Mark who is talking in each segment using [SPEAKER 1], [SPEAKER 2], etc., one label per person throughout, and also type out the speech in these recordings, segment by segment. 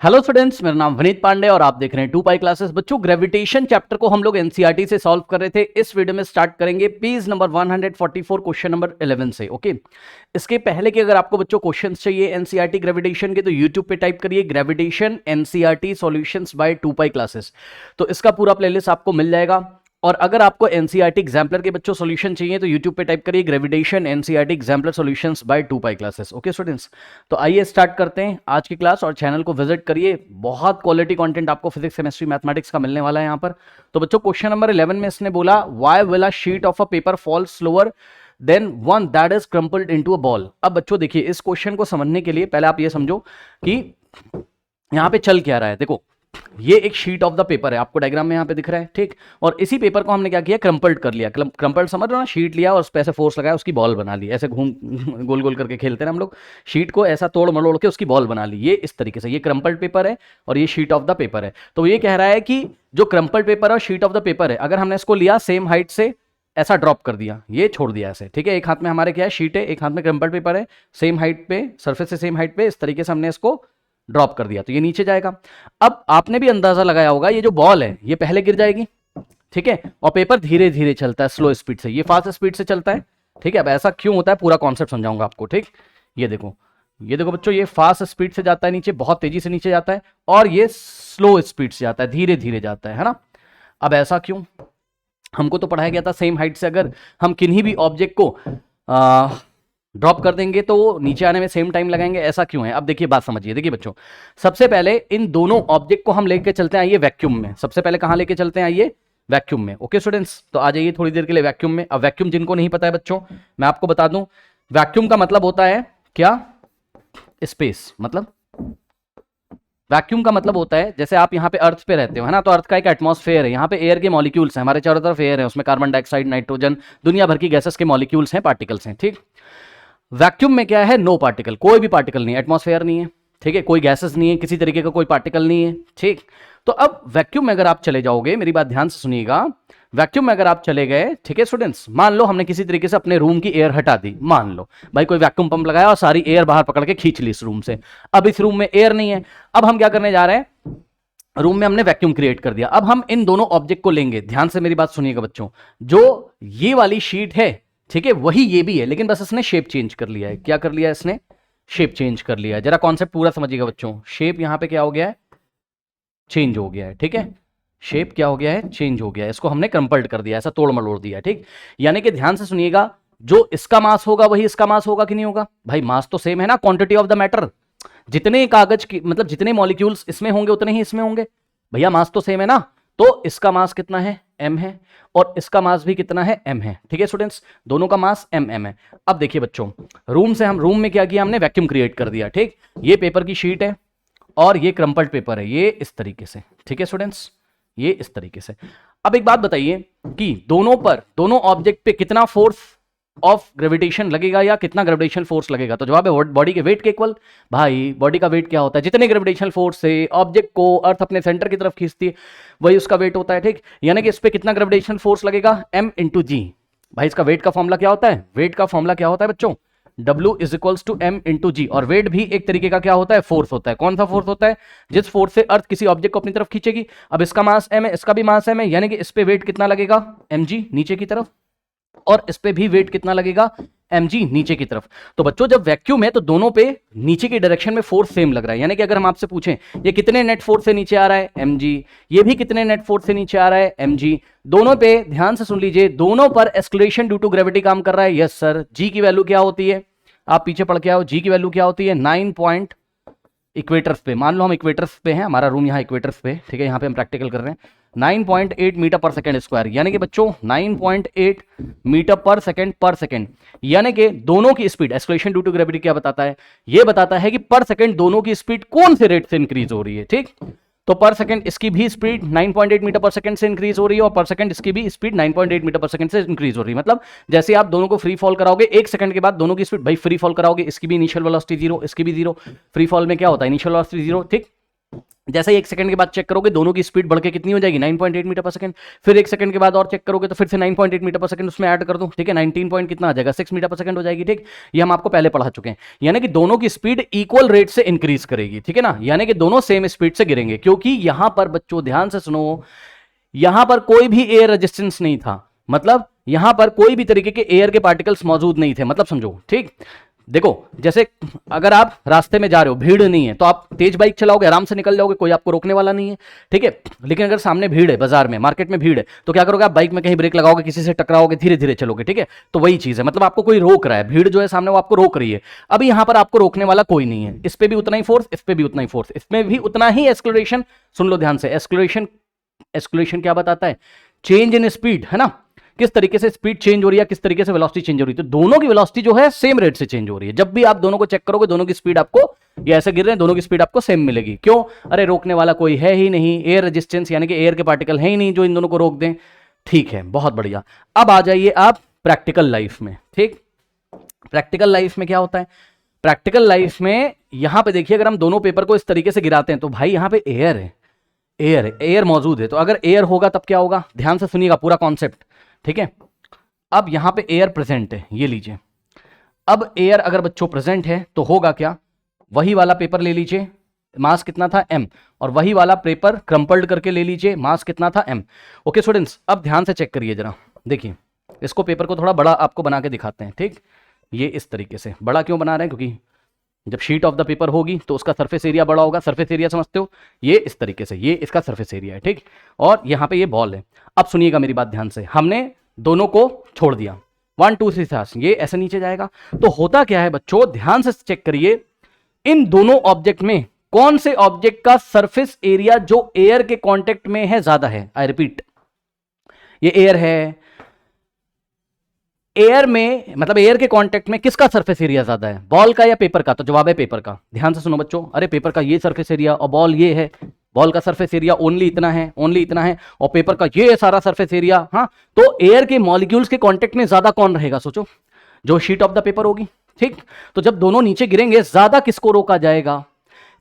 [SPEAKER 1] Hello students, मेरा नाम विनीत पांडे और आप देख रहे हैं 2 पाई क्लासेस। बच्चों, ग्रेविटेशन चैप्टर को हम लोग एनसीईआरटी से सॉल्व कर रहे थे। इस वीडियो में स्टार्ट करेंगे पेज नंबर 144 क्वेश्चन नंबर 11 से। ओके, इसके पहले कि अगर आपको बच्चों क्वेश्चंस चाहिए एनसीईआरटी ग्रेविटेशन के, तो यूट्यूब पे टाइप करिए gravitation NCERT solutions by 2 pi classes, तो इसका पूरा प्लेलिस्ट आपको मिल जाएगा। और अगर आपको एनसीईआरटी एग्जाम्पलर के बच्चों सॉल्यूशन चाहिए तो यूट्यूब पे टाइप करिए gravitation NCERT exemplar solutions by 2 pi classes. Okay students, तो आइए स्टार्ट करते हैं आज की क्लास और चैनल को विजिट करिए। बहुत क्वालिटी कंटेंट आपको फिजिक्स केमिस्ट्री मैथमेटिक्स का मिलने वाला है यहाँ पर। तो बच्चों, क्वेश्चन नंबर 11 में इसने बोला why will a sheet of a paper fall slower then one that is crumpled into a ball. अब बच्चों देखिए, इस क्वेश्चन को समझने के लिए पहले आप ये समझो कि यहाँ पे चल क्या रहा है। देखो, ये एक शीट ऑफ द पेपर है, आपको डायग्राम में यहाँ पे दिख रहा है, ठीक। और इसी पेपर को हमने क्या किया, क्रम्पल्ड कर लिया। क्रम्पल्ड समझ रहे हो ना, शीट लिया और उस पर ऐसे फोर्स लगाया, उसकी बॉल बना ली। ऐसे घूम गोल गोल करके खेलते हैं हम लोग, शीट को ऐसा तोड़ मरोड़ के उसकी बॉल बना ली। ये इस तरीके से, ये क्रम्पल्ड पेपर है और ये शीट ऑफ द पेपर है। तो ये कह रहा है कि जो क्रम्पल्ड पेपर और शीट ऑफ द पेपर है, अगर हमने इसको लिया सेम हाइट से, ऐसा ड्रॉप कर दिया, ये छोड़ दिया ऐसे, ठीक है। एक हाथ में हमारे क्या है, शीट है, एक हाथ में क्रम्पल्ड पेपर है, सेम हाइट पे, सरफेस से सेम हाइट पे, इस तरीके से हमने इसको ड्रॉप कर दिया, तो ये नीचे जाएगा। अब आपने भी अंदाजा लगाया होगा, ये जो बॉल है ये पहले गिर जाएगी, ठीक है, और पेपर धीरे धीरे चलता है स्लो स्पीड से, ये फास्ट स्पीड से चलता है, ठीक है। अब ऐसा क्यों होता है, पूरा कॉन्सेप्ट समझाऊंगा आपको, ठीक। ये देखो, ये देखो बच्चों, ये फास्ट स्पीड से जाता है नीचे, बहुत तेजी से नीचे जाता है, और ये स्लो स्पीड से जाता है, धीरे धीरे जाता है ना। अब ऐसा क्यों, हमको तो पढ़ाया गया था सेम हाइट से अगर हम किन्हीं भी ऑब्जेक्ट को ड्रॉप कर देंगे तो वो नीचे आने में सेम टाइम लगाएंगे। ऐसा क्यों है, अब देखिए बात समझिए। देखिए बच्चों, सबसे पहले इन दोनों ऑब्जेक्ट को हम लेके चलते हैं, आइए वैक्यूम में। सबसे पहले कहां लेके चलते हैं, आइए वैक्यूम में। ओके स्टूडेंट्स, तो आ जाइए थोड़ी देर के लिए वैक्यूम में। अब वैक्यूम जिनको नहीं पता है बच्चों, मैं आपको बता दूं, वैक्यूम का मतलब होता है क्या, स्पेस। मतलब वैक्यूम का मतलब होता है, जैसे आप यहाँ पे अर्थ पे रहते हो, है ना, तो अर्थ का एक एटमॉस्फेयर है, यहाँ पे एयर के मॉलिक्यूल्स हैं, हमारे चारों तरफ एयर है, उसमें कार्बन डाइऑक्साइड, नाइट्रोजन, दुनिया भर की गैसेस के मॉलिक्यूल्स हैं, पार्टिकल्स हैं, ठीक। वैक्यूम में क्या है, नो पार्टिकल, कोई भी पार्टिकल नहीं है, एटमॉस्फेयर नहीं है, ठीक है, कोई गैसेस नहीं है, किसी तरीके का कोई पार्टिकल नहीं है, ठीक। तो अब वैक्यूम में अगर आप चले जाओगे, मेरी बात ध्यान से सुनिएगा, वैक्यूम में अगर आप चले गए, ठीक है स्टूडेंट्स, मान लो हमने किसी तरीके से अपने रूम की एयर हटा दी, मान लो भाई कोई वैक्यूम पंप लगाया और सारी एयर बाहर पकड़ के खींच ली इस रूम से। अब इस रूम में एयर नहीं है, अब हम क्या करने जा रहे हैं, रूम में हमने वैक्यूम क्रिएट कर दिया। अब हम इन दोनों ऑब्जेक्ट को लेंगे, ध्यान से मेरी बात सुनिएगा बच्चों, जो ये वाली शीट है, ठीक है, वही ये भी है, लेकिन बस इसने शेप चेंज कर लिया है। क्या कर लिया इसने, शेप चेंज कर लिया है। जरा कॉन्सेप्ट पूरा समझिएगा बच्चों, शेप यहां पे क्या हो गया है, चेंज हो गया है, ठीक है, शेप क्या हो गया है, चेंज हो गया है, इसको हमने क्रम्पल्ड कर दिया, ऐसा तोड़ मरोड़ दिया, ठीक। यानी कि ध्यान से सुनिएगा, जो इसका मास होगा वही इसका मास होगा कि नहीं होगा, भाई मास तो सेम है ना, क्वांटिटी ऑफ द मैटर, जितने कागज की मतलब जितने मॉलिक्यूल्स इसमें होंगे उतने ही इसमें होंगे, भैया मास तो सेम है ना। तो इसका मास कितना है, m है, और इसका मास भी कितना है, m है, ठीक है स्टूडेंट्स, दोनों का मास m है। अब देखिए बच्चों, रूम में क्या किया हमने, वैक्यूम क्रिएट कर दिया, ठीक। ये पेपर की शीट है और ये क्रम्पल्ड पेपर है, ये इस तरीके से, ठीक है स्टूडेंट्स, ये इस तरीके से। अब एक बात बताइए कि दोनों ऑब्जेक्ट पे कितना फोर्स ऑफ ग्रेविटेशन लगेगा या कितना ग्रेविटेशनल फोर्स लगेगा, तो जवाब है बॉडी के वेट के इक्वल। भाई बॉडी का वेट क्या होता है, जितने ग्रेविटेशनल फोर्स से ऑब्जेक्ट को अर्थ अपने सेंटर की तरफ खींचती है वही उसका वेट होता है, ठीक। यानी कि इस पे कितना ग्रेविटेशनल फोर्स लगेगा, m इंटू जी। भाई इसका वेट का फॉर्मूला क्या होता है, वेट का फॉर्मूला क्या होता है बच्चों, W is equals to m into g. और वेट भी एक तरीके का क्या होता है, फोर्स होता है। कौन सा फोर्स होता है, जिस फोर्स से अर्थ किसी ऑब्जेक्ट को अपनी तरफ खींचेगी। अब इसका मास m है, इसका भी मास m है, यानी कि इस पे वेट कितना लगेगा, mg नीचे की तरफ, और इस पे भी वेट कितना लगेगा, mg नीचे की तरफ। तो बच्चों जब वैक्यूम है तो दोनों पे नीचे की डायरेक्शन में फोर्स सेम लग रहा है। यानी कि अगर हम आपसे पूछें ये कितने नेट फोर्स से नीचे आ रहा है, mg, ये भी कितने नेट फोर्स से नीचे आ रहा है, mg, दोनों पे ध्यान से सुन लीजिए, दोनों पर एक्सेलरेशन ड्यू टू ग्रेविटी काम कर रहा है। यस सर, g की वैल्यू क्या होती है, आप पीछे पढ़ के आओ, g की वैल्यू क्या होती है, 9 पॉइंट इक्वेटर्स पे, मान लो हम इक्वेटर्स पे हैं, हमारा रूम यहाँ इक्वेटर्स पे, ठीक है, यहाँ पे हम प्रैक्टिकल कर रहे हैं, 9.8 मीटर पर सेकेंड स्क्वायर, यानी कि बच्चों 9.8 मीटर पर सेकेंड, यानी कि दोनों की speed, acceleration due to gravity क्या बताता है, ये बताता है कि पर सेकेंड दोनों की स्पीड कौन से रेट से इंक्रीज हो रही है, ठीक। तो पर सेकंड इसकी भी स्पीड 9.8 मीटर पर सेकंड से इंक्रीज हो रही है और पर सेकंड इसकी भी स्पीड 9.8 मीटर पर सेकंड से इंक्रीज हो रही है। मतलब जैसे आप दोनों को फ्री फॉल कराओगे, एक सेकंड के बाद दोनों की स्पीड, भाई फ्री फॉल कराओगे, इसकी भी इनिशियल वेलोसिटी जीरो, इसकी भी जीरो, फ्री फॉल में क्या होता है, इनिशियल वेलोसिटी जीरो, ठीक। जैसे ही 1 सेकंड के बाद चेक करोगे दोनों की स्पीड बढ़ के कितनी हो जाएगी 9.8 मीटर पर सेकंड। फिर 1 सेकंड के बाद और चेक करोगे तो फिर से 9.8 मीटर पर सेकंड उसमें ऐड कर दो, ठीक है, 19 पॉइंट कितना आ जाएगा 6 मीटर पर सेकंड हो जाएगी, ठीक। ये हम आपको पहले पढ़ा चुके हैं, यानी कि दोनों की स्पीड इक्वल रेट से इंक्रीज करेगी, ठीक है ना, यानी कि दोनों सेम स्पीड से गिरेंगे, क्योंकि यहां पर बच्चों ध्यान से सुनो, यहां पर कोई भी एयर रेजिस्टेंस नहीं था, मतलब यहां पर कोई भी तरीके के एयर के पार्टिकल्स मौजूद नहीं थे, मतलब समझो, ठीक। देखो जैसे अगर आप रास्ते में जा रहे हो, भीड़ नहीं है, तो आप तेज बाइक चलाओगे, आराम से निकल जाओगे, कोई आपको रोकने वाला नहीं है, ठीक है। लेकिन अगर सामने भीड़ है, बाजार में, मार्केट में भीड़ है, तो क्या करोगे आप, बाइक में कहीं ब्रेक लगाओगे, किसी से टकराओगे, धीरे धीरे चलोगे, ठीक है। तो वही चीज है, मतलब आपको कोई रोक रहा है, भीड़ जो है सामने वो आपको रोक रही है। अभी यहां पर आपको रोकने वाला कोई नहीं है, इस पे भी उतना ही फोर्स, इस पे भी उतना ही फोर्स, इसमें भी उतना ही एक्सेलरेशन। सुन लो ध्यान से, एक्सेलरेशन क्या बताता है, चेंज इन स्पीड, है ना, किस तरीके से स्पीड चेंज हो रही है, किस तरीके से वेलोसिटी चेंज हो रही है। तो दोनों की वेलोसिटी जो है सेम रेट से चेंज हो रही है। जब भी आप दोनों को चेक करोगे, दोनों की स्पीड आपको, ये ऐसे गिर रहे हैं, दोनों की स्पीड आपको सेम मिलेगी। क्यों? अरे रोकने वाला कोई है ही नहीं, एयर रेजिस्टेंस यानी कि एयर के पार्टिकल है ही नहीं जो इन दोनों को रोक दें, ठीक है, बहुत बढ़िया। अब आ जाइए आप प्रैक्टिकल लाइफ में, ठीक। प्रैक्टिकल लाइफ में क्या होता है, प्रैक्टिकल लाइफ में यहां पे देखिए, अगर हम दोनों पेपर को इस तरीके से गिराते हैं तो भाई यहां पे एयर है, एयर मौजूद है। तो अगर एयर होगा तब क्या होगा, ध्यान से सुनिएगा पूरा कॉन्सेप्ट, ठीक है। अब यहां पे एयर प्रेजेंट है, ये लीजिए। अब एयर अगर बच्चों प्रेजेंट है तो होगा क्या, वही वाला पेपर ले लीजिए, मास कितना था m, और वही वाला पेपर क्रम्पल्ड करके ले लीजिए, मास कितना था m। ओके स्टूडेंट्स, अब ध्यान से चेक करिए जरा, देखिए इसको पेपर को थोड़ा बड़ा आपको बना के दिखाते हैं, ठीक। ये इस तरीके से बड़ा क्यों बना रहे हैं, क्योंकि जब शीट ऑफ द पेपर होगी तो उसका सरफेस एरिया बड़ा होगा। सरफेस एरिया समझते हो, ये इस तरीके से, ये इसका सरफेस एरिया है, ठीक। और यहां पे ये बॉल है। अब सुनिएगा मेरी बात ध्यान से, हमने दोनों को छोड़ दिया, 1 2 3 4, ये ऐसे नीचे जाएगा। तो होता क्या है बच्चों, ध्यान से चेक करिए, इन दोनों ऑब्जेक्ट में कौन से ऑब्जेक्ट का सरफेस एरिया जो एयर के कांटेक्ट में है ज्यादा है। आई रिपीट, ये एयर है, एयर में मतलब एयर के कांटेक्ट में किसका सरफेस एरिया ज्यादा है, बॉल का या पेपर का? तो जवाब है पेपर का। ध्यान से सुनो बच्चों, अरे पेपर का ये सरफेस एरिया और बॉल ये है, बॉल का सरफेस एरिया ओनली इतना है, ओनली इतना है, और पेपर का ये सारा सरफेस एरिया। हाँ, तो एयर के मॉलिक्यूल्स के कांटेक्ट में ज्यादा कौन रहेगा, सोचो, जो शीट ऑफ द पेपर होगी, ठीक। तो जब दोनों नीचे गिरेंगे, ज्यादा किसको रोका जाएगा,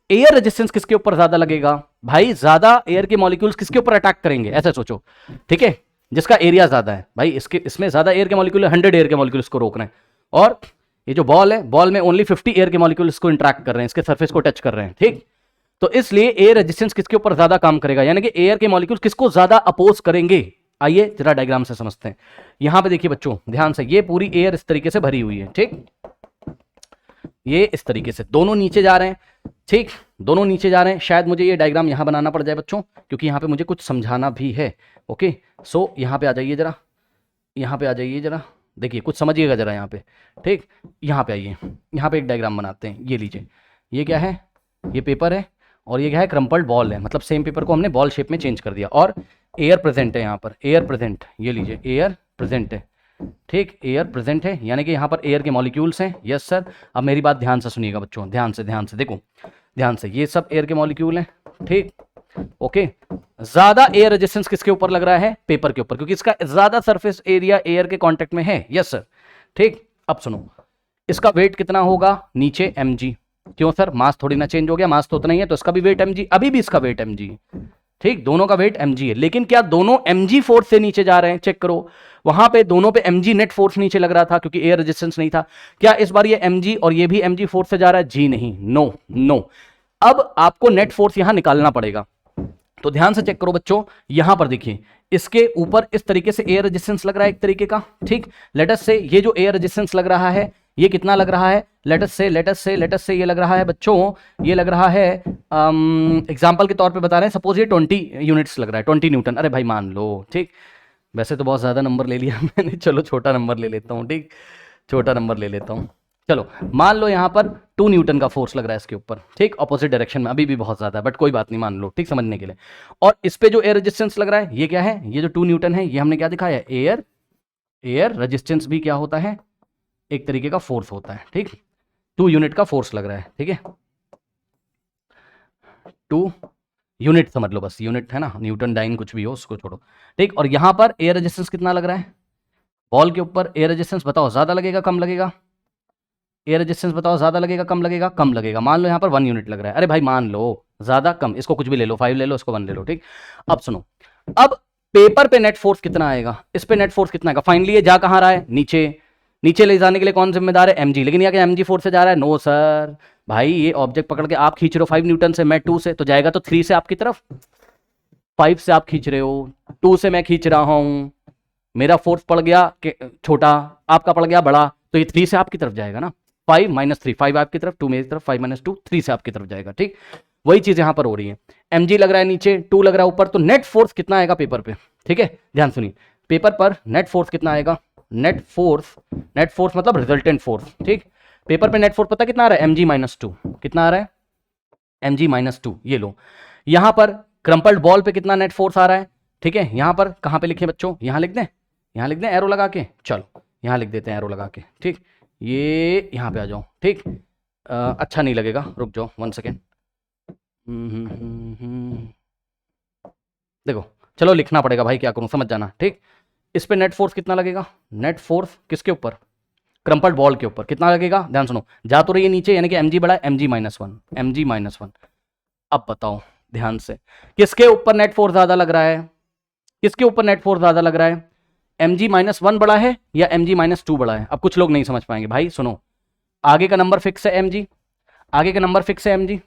[SPEAKER 1] एयर रेजिस्टेंस किसके ऊपर ज्यादा लगेगा भाई, ज्यादा एयर के मॉलिक्यूल्स किसके ऊपर अटैक करेंगे, ऐसे सोचो, ठीक है, जिसका एरिया ज्यादा है भाई, इसमें ज्यादा एयर के मॉलिक्यूल, 100 एयर के मॉलिक्यूल्स को रोक रहे हैं, और ये जो बॉल है, बॉल में ओनली 50 एयर के मॉलिक्यूल्स को इंटरेक्ट कर रहे हैं, इसके सरफेस को टच कर रहे हैं, ठीक। तो इसलिए एयर रेजिस्टेंस किसके ऊपर ज्यादा काम करेगा, यानी कि एयर के मॉलिक्यूल किसको ज्यादा अपोज करेंगे। आइए जरा डायग्राम से समझते हैं। यहां पे देखिए बच्चों ध्यान से, ये पूरी एयर इस तरीके से भरी हुई है, ठीक, ये इस तरीके से दोनों नीचे जा रहे हैं, ठीक, दोनों नीचे जा रहे हैं। शायद मुझे ये डायग्राम यहां बनाना पड़ जाए बच्चों, क्योंकि यहां पे मुझे कुछ समझाना भी है। ओके, सो यहां पे आ जाइए जरा, यहां पे आ जाइए जरा, देखिए कुछ समझिएगा जरा यहाँ पे, ठीक। यहाँ पे आइए, यहाँ पे एक डायग्राम बनाते हैं। ये लीजिए, ये क्या है, ये पेपर है, और ये क्या है, क्रम्पल्ड बॉल है, मतलब सेम पेपर को हमने बॉल शेप में चेंज कर दिया, और एयर प्रेजेंट है यहाँ पर, एयर प्रेजेंट, ये लीजिए एयर प्रेजेंट है, ठीक, एयर प्रेजेंट है, यानी कि यहाँ पर एयर के मॉलिक्यूल्स हैं। Yes sir. अब मेरी बात ध्यान से सुनिएगा बच्चों, ध्यान से देखो ध्यान से, ये सब एयर के मॉलिक्यूल हैं, ठीक, ओके। ज्यादा एयर रेजिस्टेंस किसके ऊपर लग रहा है, पेपर के ऊपर, क्योंकि इसका ज्यादा सरफेस एरिया एयर के कांटेक्ट में है। यस सर, ठीक। अब सुनो, इसका वेट कितना होगा नीचे, mg। क्यों सर, मास थोड़ी ना चेंज हो गया, मास तो उतना ही है, तो इसका भी वेट mg, अभी भी इसका वेट mg, ठीक, दोनों का वेट mg है। लेकिन क्या दोनों mg फोर्स से नीचे जा रहे हैं, चेक करो, वहां पे दोनों पे mg नेट फोर्स नीचे लग रहा था क्योंकि एयर रेजिस्टेंस नहीं था। क्या इस बार ये mg और ये भी mg फोर्स से जा रहा है, जी नहीं, नो नो। अब आपको नेट फोर्स यहां निकालना पड़ेगा, तो ध्यान से चेक करो बच्चों, यहां पर देखिए, इसके ऊपर इस तरीके से एयर रेजिस्टेंस लग रहा है एक तरीके का, ठीक। लेटस से ये जो एयर रेजिस्टेंस लग रहा है, ये कितना लग रहा है, लेटस से ये लग रहा है बच्चों, ये लग रहा है, एग्जांपल के तौर पे बता रहे हैं, सपोज ये 20 यूनिट्स लग रहा है, 20 न्यूटन। अरे भाई मान लो, ठीक, वैसे तो बहुत ज्यादा नंबर ले लिया मैंने, चलो छोटा नंबर ले लेता हूँ, ठीक, छोटा नंबर ले लेता हूँ। चलो मान लो यहाँ पर 2 न्यूटन का फोर्स लग रहा है इसके ऊपर, ठीक, ऑपोजिट डायरेक्शन में, अभी भी बहुत ज्यादा है बट कोई बात नहीं, मान लो, ठीक, समझने के लिए। और इस पे जो एयर रेजिस्टेंस लग रहा है, ये क्या है, ये जो 2 न्यूटन है, ये हमने क्या दिखाया है, एयर रेजिस्टेंस भी क्या होता है, एक तरीके का फोर्स होता है, ठीक। 2 यूनिट का फोर्स लग रहा है, ठीक है, 2 यूनिट समझ लो, बस यूनिट है ना, न्यूटन डाइन कुछ भी हो उसको छोड़ो, ठीक। और यहां पर एयर रेजिस्टेंस कितना लग रहा है, बॉल के ऊपर एयर रेजिस्टेंस बताओ, ज्यादा लगेगा कम लगेगा, एयर रेजिस्टेंस बताओ, ज्यादा लगेगा कम लगेगा, कम लगेगा। मान लो यहाँ पर 1 यूनिट लग रहा है, अरे भाई मान लो, ज्यादा कम, इसको कुछ भी ले लो, 5 ले लो, इसको 1 ले लो, ठीक। अब सुनो, अब पेपर पे नेट फोर्स कितना आएगा, इस पे नेट फोर्स कितना आएगा, फाइनली ये जा कहां रहा है, नीचे, नीचे ले जाने के लिए कौन जिम्मेदार है, mg, लेकिन यहाँ mg फोर्स से जा रहा है, नो सर भाई, ये ऑब्जेक्ट पकड़ के आप खींच रहे हो 5 न्यूटन से, मैं 2 से, तो जाएगा तो 3 से आपकी तरफ, 5 से आप खींच रहे हो, 2 से मैं खींच रहा हूं, मेरा फोर्स पड़ गया छोटा, आपका पड़ गया बड़ा, तो ये 3 से आपकी तरफ जाएगा ना, 5 माइनस 3, 5 आपकी तरफ, 2 मेरी तरफ, 5 माइनस 2, 3 से आपकी तरफ जाएगा, ठीक। वही चीज यहां पर हो रही है, mg लग रहा है नीचे, 2 लग रहा है ऊपर, तो नेट फोर्स कितना आएगा पेपर पे, ठीक है, ध्यान सुनिए, पेपर पर नेट फोर्स कितना आएगा, नेट फोर्स मतलब रिजल्टेंट फोर्स, ठीक। पेपर पे नेट फोर्स पता कितना आ रहा है, mg माइनस 2, कितना आ रहा है, mg माइनस 2, ये लो। यहां पर क्रम्पल्ड बॉल पे कितना नेट फोर्स आ रहा है, ठीक है, यहां पर कहां पे लिखे बच्चों, यहां लिख दें, यहां लिख दें एरो लगा के, चलो यहां लिख देते हैं एरो लगा के, ठीक, ये यहां पे आ जाओ, ठीक। अच्छा नहीं लगेगा, रुक जाओ 1 सेकेंड, देखो चलो लिखना पड़ेगा भाई, क्या करूं, समझ जाना, ठीक। इस पे नेट फोर्स कितना लगेगा, नेट फोर्स किसके ऊपर, क्रम्पल्ड बॉल के ऊपर कितना लगेगा, ध्यान सुनो, जा तो रही है नीचे, यानी कि mg बड़ा है, mg माइनस 1, mg माइनस 1। अब बताओ ध्यान से, किसके ऊपर नेट फोर्स ज्यादा लग रहा है, किसके ऊपर नेट फोर्स ज्यादा लग रहा है, mg माइनस 1 बड़ा है या mg माइनस 2 बड़ा है। अब कुछ लोग नहीं समझ पाएंगे भाई, सुनो, आगे का नंबर फिक्स है mg, आगे का नंबर फिक्स है mg,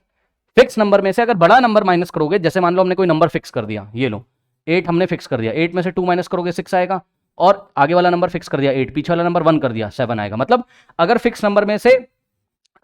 [SPEAKER 1] फिक्स नंबर में से अगर बड़ा नंबर माइनस करोगे, जैसे मान लो हमने कोई नंबर फिक्स कर दिया, ये लो 8 हमने फिक्स कर दिया, 8 में से 2 माइनस करोगे 6 आएगा, और आगे वाला नंबर फिक्स कर दिया 8, पीछे वाला नंबर 1 कर दिया 7 आएगा। मतलब अगर फिक्स नंबर में से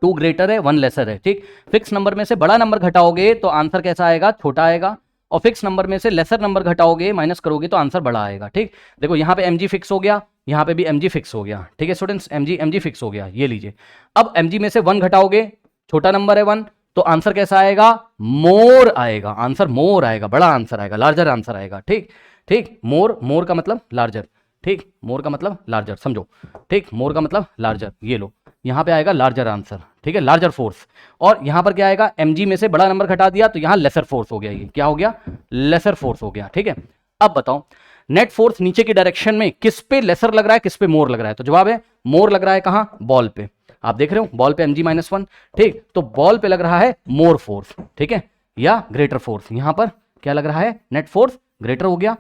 [SPEAKER 1] 2 ग्रेटर है 1 लेसर है, ठीक, फिक्स नंबर में से बड़ा नंबर घटाओगे तो आंसर कैसा आएगा, छोटा आएगा, और फिक्स नंबर में से लेसर नंबर घटाओगे, माइनस करोगे तो आंसर बड़ा आएगा, ठीक। देखो यहाँ पे mg फिक्स हो गया, यहाँ पे भी mg फिक्स हो गया, ठीक है स्टूडेंट्स, mg फिक्स हो गया, ये लीजिए। अब mg में से 1 घटाओगे, छोटा नंबर है 1, तो आंसर कैसा आएगा, मोर आएगा, आंसर मोर आएगा, बड़ा आंसर आएगा, लार्जर आंसर आएगा, ठीक, ठीक, मोर का मतलब लार्जर, ठीक, मोर का मतलब लार्जर, समझो, ठीक, मोर का मतलब लार्जर, ये लो, यहां पे आएगा लार्जर आंसर, ठीक है, लार्जर फोर्स। और यहां पर क्या आएगा, mg में से बड़ा नंबर घटा दिया तो यहां लेसर फोर्स हो गया, ये क्या हो गया, लेसर फोर्स हो गया, ठीक है। अब बताओ नेट फोर्स नीचे की डायरेक्शन में किस पे लेसर लग रहा है, किस पे मोर लग रहा है, तो जवाब है मोर लग रहा है, कहां, बॉल पे, आप देख रहे हो बॉल पे mg माइनस 1, ठीक, तो बॉल पे लग रहा है मोर फोर्स, ठीक है, या ग्रेटर फोर्स। यहां पर क्या लग रहा है, नेट फोर्स ग्रेटर हो गया,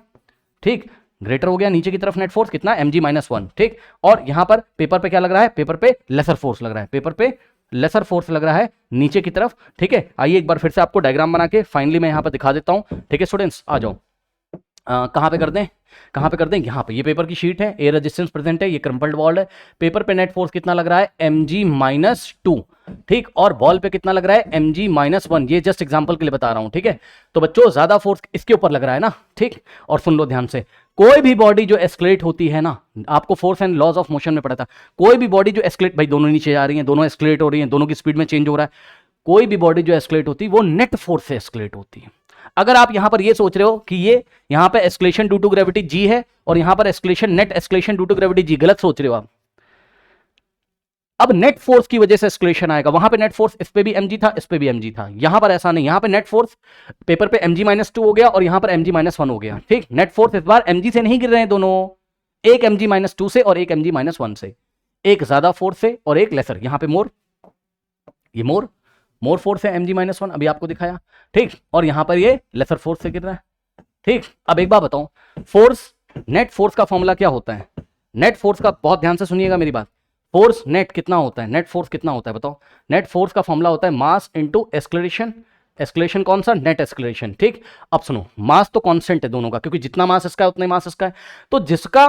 [SPEAKER 1] ठीक, ग्रेटर हो गया, नीचे की तरफ नेट फोर्स कितना, mg माइनस 1, ठीक, और यहां पर पेपर पे क्या लग रहा है, पेपर पे लेसर फोर्स लग रहा है, पेपर पे लेसर फोर्स लग रहा है नीचे की तरफ, ठीक है। आइए एक बार फिर से आपको डायग्राम बना के फाइनली मैं यहां पर दिखा देता हूं, ठीक है स्टूडेंट्स, आ जाओ, कहां पे कर दें, कहां पे कर दें, यहां पे, ये पेपर की शीट है, एयर रेजिस्टेंस प्रेजेंट है, ये क्रम्पल्ड बॉल है, पेपर पे नेट फोर्स कितना लग रहा है, mg माइनस 2, ठीक, और बॉल पे कितना लग रहा है, mg माइनस 1, ये जस्ट एग्जांपल के लिए बता रहा हूं, ठीक है। तो बच्चों ज्यादा फोर्स इसके ऊपर लग रहा है ना, ठीक, और सुन लो ध्यान से, कोई भी बॉडी जो एस्केलेट होती है ना, आपको force and laws of motion में पढ़ा था, कोई भी बॉडी जो एस्केलेट, भाई दोनों नीचे जा रही है, दोनों एस्केलेट हो रही है, दोनों की स्पीड में चेंज हो रहा है, कोई भी बॉडी जो एस्केलेट होती है वो नेट फोर्स से एस्केलेट होती है। अगर आप यहां पर ये सोच रहे हो कि ये यहां पे acceleration due to gravity g है और यहां पर acceleration net acceleration due to gravity g, गलत सोच रहे हो आप। अब नेट फोर्स की वजह से एस्केलेशन आएगा, वहां पे नेट फोर्स, इस पे भी mg था, इस पे भी mg था, यहां पर ऐसा नहीं, यहां पे नेट फोर्स पेपर पे mg माइनस 2 हो गया और यहां पर mg माइनस 1 हो गया, ठीक। नेट फोर्स इस बार mg से नहीं गिर रहे हैं दोनों, एक mg माइनस 2 से और एक mg माइनस 1 से, एक ज्यादा फोर्स से और एक लेसर, यहां पे मोर, ये मोर फोर्स है mg माइनस 1, अभी आपको दिखाया, ठीक, और यहां पर ये लेसर फोर्स से गिर रहा है, ठीक। अब एक बात बताओ, फोर्स, नेट फोर्स का फॉर्मूला क्या होता है, नेट फोर्स का, बहुत ध्यान से सुनिएगा मेरी बात, फोर्स नेट कितना होता है, नेट फोर्स कितना होता है बताओ, नेट फोर्स का फॉर्मूला होता है मास इनटू एस्केलेशन, एस्केलेशन कौन सा, नेट एस्केलेशन, ठीक। अब सुनो, मास तो कांस्टेंट है दोनों का, क्योंकि जितना मास इसका है उतना ही मास इसका है, तो जिसका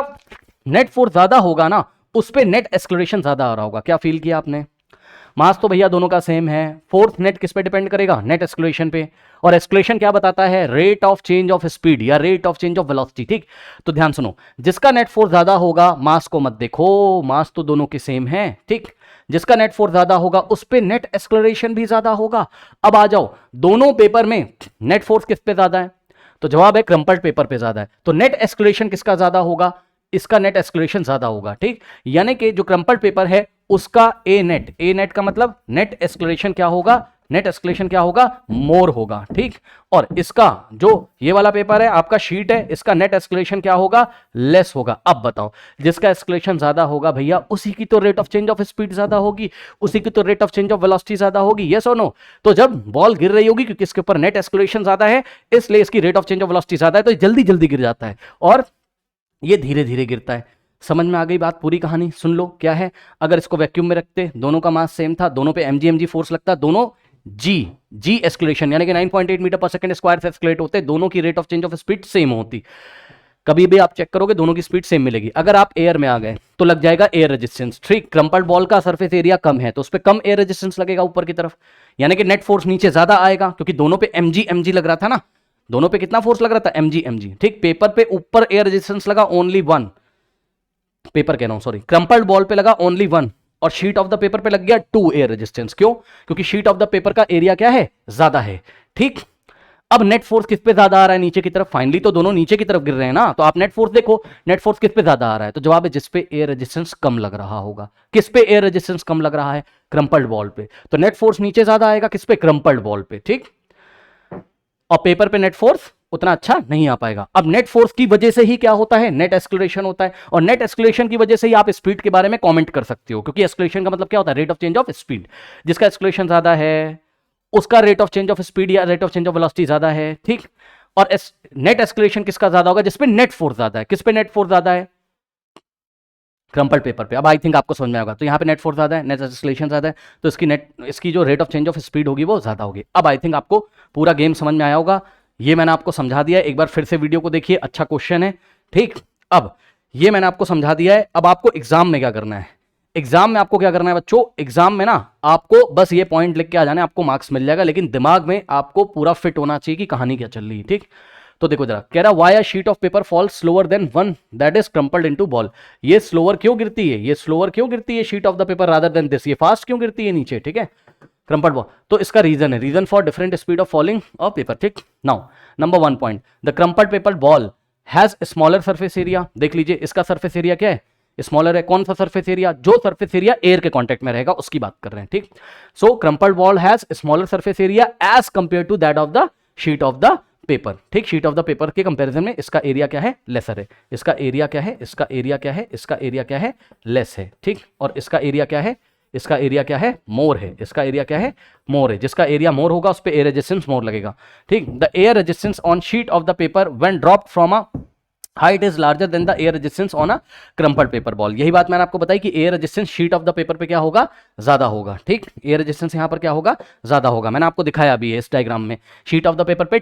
[SPEAKER 1] नेट फोर्स ज्यादा होगा ना उस पे नेट एस्केलेशन ज्यादा आ रहा होगा। क्या फील किया आपने, मास तो भैया दोनों का सेम है, फोर्स नेट किस पे डिपेंड करेगा, नेट एस्केलेशन पे, और एस्केलेशन क्या बताता है, rate of change of speed या rate of change of velocity, ठीक। तो ध्यान सुनो, जिसका नेट फोर्स ज्यादा होगा, मास को मत देखो, मास तो दोनों के सेम है, ठीक, जिसका नेट फोर्स ज्यादा होगा उस पे नेट एस्केलेशन भी ज्यादा होगा। अब आ जाओ, दोनों पेपर में नेट फोर्स किस पे ज्यादा है, तो जवाब है क्रम्पल्ड पेपर पे ज्यादा है, तो नेट एस्केलेशन किसका ज्यादा होगा, इसका नेट एस्केलेशन ज्यादा होगा, ठीक। यानी कि जो क्रम्पल्ड पेपर है उसका ए नेट का मतलब नेट एस्केलेशन क्या होगा, नेट एस्केलेशन क्या होगा, मोर होगा, ठीक। और इसका जो ये वाला पेपर है आपका शीट है, इसका नेट एस्केलेशन क्या होगा, लेस होगा। अब बताओ, जिसका एस्केलेशन ज्यादा होगा भैया उसी की तो rate of change of speed ज्यादा होगी, उसी की तो rate of change of velocity ज्यादा होगी, यस और नो। तो जब बॉल गिर रही होगी, क्योंकि इसके ऊपर नेट एस्केलेशन ज्यादा है इसलिए इसकी rate of change of velocity ज्यादा है, तो जल्दी जल्दी गिर जाता है और ये धीरे धीरे गिरता है। समझ में आ गई बात, पूरी कहानी सुन लो क्या है। अगर इसको वैक्यूम में रखते, दोनों का मास सेम था, दोनों पे mg फोर्स लगता, दोनों जी एस्केलेशन यानी कि 9.8 मीटर पर सेकंड स्क्वायर से एस्केलेट होते, दोनों की rate of change of speed same होती। कभी भी आप चेक करोगे दोनों की स्पीड सेम मिलेगी। अगर आप एयर में आ गए तो लग जाएगा एयर रेजिस्टेंस, ठीक। क्रम्पल्ड बॉल का सरफेस एरिया कम है तो उस पर कम एयर रेजिस्टेंस लगेगा ऊपर की तरफ, यानी कि नेट फोर्स नीचे ज्यादा आएगा, क्योंकि दोनों पे mg लग रहा था ना, दोनों पे कितना फोर्स लग रहा था, mg, ठीक। पेपर पे ऊपर एयर रेजिस्टेंस लगा ओनली 1, पेपर कह रहा हूं सॉरी, क्रम्पल्ड बॉल पे लगा ओनली 1 और शीट ऑफ द पेपर पे लग गया 2 एयर रेजिस्टेंस। क्यों, क्योंकि शीट ऑफ द पेपर का एरिया क्या है, ज्यादा है, ठीक। अब नेट फोर्स किस पे ज्यादा आ रहा है, नीचे की तरफ, फाइनली तो दोनों नीचे की तरफ गिर रहे हैं ना, तो आप नेट फोर्स देखो, नेट फोर्स किस पे ज्यादा आ रहा है, तो जवाब है जिस पे एयर रेजिस्टेंस कम लग रहा होगा। किस पे एयर रेजिस्टेंस कम लग रहा है, क्रम्पल्ड बॉल पे, तो नेट फोर्स नीचे ज्यादा आएगा किस पे, क्रम्पल्ड बॉल पे, ठीक। और पेपर पे नेट फोर्स उतना अच्छा नहीं आ पाएगा। अब नेट फोर्स की वजह से ही क्या होता है, नेट एस्केलेशन होता है, और नेट एस्केलेशन की वजह से ही आप स्पीड के बारे में कमेंट कर सकते हो, क्योंकि एस्केलेशन का मतलब क्या होता है, rate of change of speed. जिसका एस्केलेशन ज्यादा है उसका rate of change of speed या rate of change of velocity ज्यादा है, ठीक। और नेट एस्केलेशन किसका ज्यादा होगा, जिसपे नेट फोर्स ज्यादा है। किस पे नेट फोर्स ज्यादा है, क्रम्पल्ड पेपर पे। अब आई थिंक आपको समझ में आएगा, तो यहाँ पे नेट फोर्स ज्यादा है, नेट एस्केलेशन ज्यादा है, तो इसकी जो rate of change of speed होगी वो ज्यादा होगी। अब आई थिंक आपको पूरा गेम समझ में आया होगा, ये मैंने आपको समझा दिया है। एक बार फिर से वीडियो को देखिए, अच्छा क्वेश्चन है, ठीक। अब ये मैंने आपको समझा दिया है, अब आपको एग्जाम में क्या करना है, एग्जाम में आपको क्या करना है बच्चों, एग्जाम में ना आपको बस ये पॉइंट लिख के आ जाना है, आपको मार्क्स मिल जाएगा, लेकिन दिमाग में आपको पूरा फिट होना चाहिए कि कहानी क्या चल रही है, ठीक। तो देखो जरा, कह रहा why a sheet of paper fall slower then one that is crumpled into ball. ये स्लोअर क्यों गिरती है, ये स्लोअर क्यों गिरती है sheet of the paper rather than this, ये फास्ट क्यों गिरती है नीचे, ठीक है, क्रम्पल्ड बॉल। तो इसका रीजन है, reason for different speed of falling of paper, ठीक। Now number 1 point, the crumpled paper ball has smaller surface area. देख लीजिए इसका सरफेस एरिया क्या है, स्मॉलर है। कौन सा सरफेस एरिया, जो सरफेस एरिया एयर के कांटेक्ट में रहेगा उसकी बात कर रहे हैं, ठीक। So crumpled ball has smaller surface area as compare to that of the sheet of the paper, ठीक। शीट ऑफ द पेपर के कंपैरिजन में इसका एरिया क्या है, लेसर है। इसका एरिया क्या है, इसका एरिया क्या है, इसका एरिया क्या है, लेस है, ठीक। और इसका एरिया क्या है, इसका एरिया क्या है, मोर है। इसका एरिया क्या है, मोर है। जिसका एरिया मोर होगा उस पर एयर रेजिस्टेंस मोर लगेगा, ठीक। The air resistance on sheet of the paper when dropped from a height is larger than the air resistance on a crumpled paper ball. यही बात मैंने आपको बताई कि air resistance sheet of the paper पे क्या होगा, ज्यादा होगा, ठीक। एयर रेजिस्टेंस यहां पर क्या होगा, ज्यादा होगा। मैंने आपको दिखाया अभी है इस डायग्राम में, शीट ऑफ द पेपर पे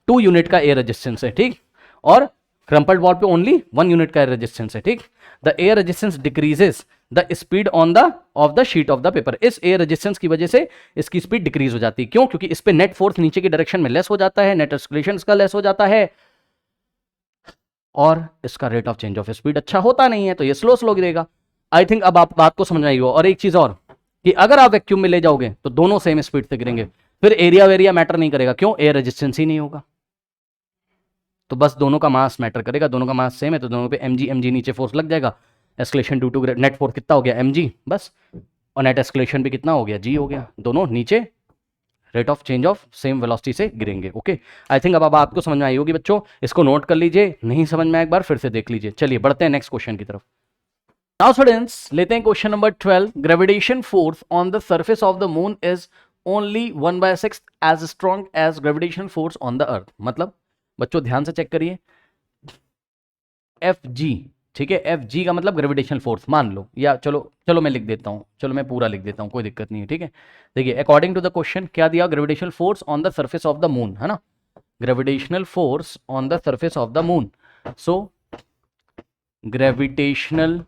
[SPEAKER 1] 2 यूनिट का एयर रेजिस्टेंस है, ठीक। और क्रम्पल्ड बॉल पे ओनली 1 यूनिट का एयर रेजिस्टेंस है, ठीक। The air resistance decreases the speed on the of the sheet of the paper. इस एयर रेजिस्टेंस की वजह से इसकी स्पीड डिक्रीज हो जाती है। क्यों, क्योंकि इस पे नेट फोर्स नीचे की डायरेक्शन में लेस हो जाता है, नेट एस्केलेशन इसका लेस हो जाता है, और इसका rate of change of speed अच्छा होता नहीं है, तो ये स्लो स्लो गिरेगा। आई थिंक अब आप बात को समझ आई हो। और एक चीज और कि अगर आप वैक्यूम में ले जाओगे तो दोनों सेम स्पीड से गिरेंगे, फिर एरिया वेरिया मैटर नहीं करेगा। क्यों, एयर रेजिस्टेंस ही नहीं होगा, तो बस दोनों का मास मैटर करेगा। दोनों का मास सेम है तो दोनों पे mg नीचे फोर्स लग जाएगा। Acceleration due to net force कितना हो गया, mg बस, और नेट एस्केलेशन भी कितना हो गया, g हो गया। दोनों नीचे rate of change of same velocity से गिरेंगे। ओके, आई थिंक अब आपको समझ में आई होगी बच्चों, इसको नोट कर लीजिए, नहीं समझ में आया एक बार फिर से देख लीजिए। चलिए बढ़ते हैं नेक्स्ट क्वेश्चन की तरफ। नाउ स्टूडेंट्स लेते हैं question number 12। Gravitation force on the surface of the moon is only 1/6 as strong as gravitation force on the earth. मतलब बच्चों ध्यान से चेक करिए, Fg, ठीक है, Fg का मतलब ग्रेविटेशनल फोर्स मान लो, या चलो मैं लिख देता हूँ, चलो मैं पूरा लिख देता हूँ, कोई दिक्कत नहीं है, ठीक है। देखिए अकॉर्डिंग टू द क्वेश्चन क्या दिया, gravitational force on the surface of the moon, है ना, gravitational force on the surface of the moon. So gravitational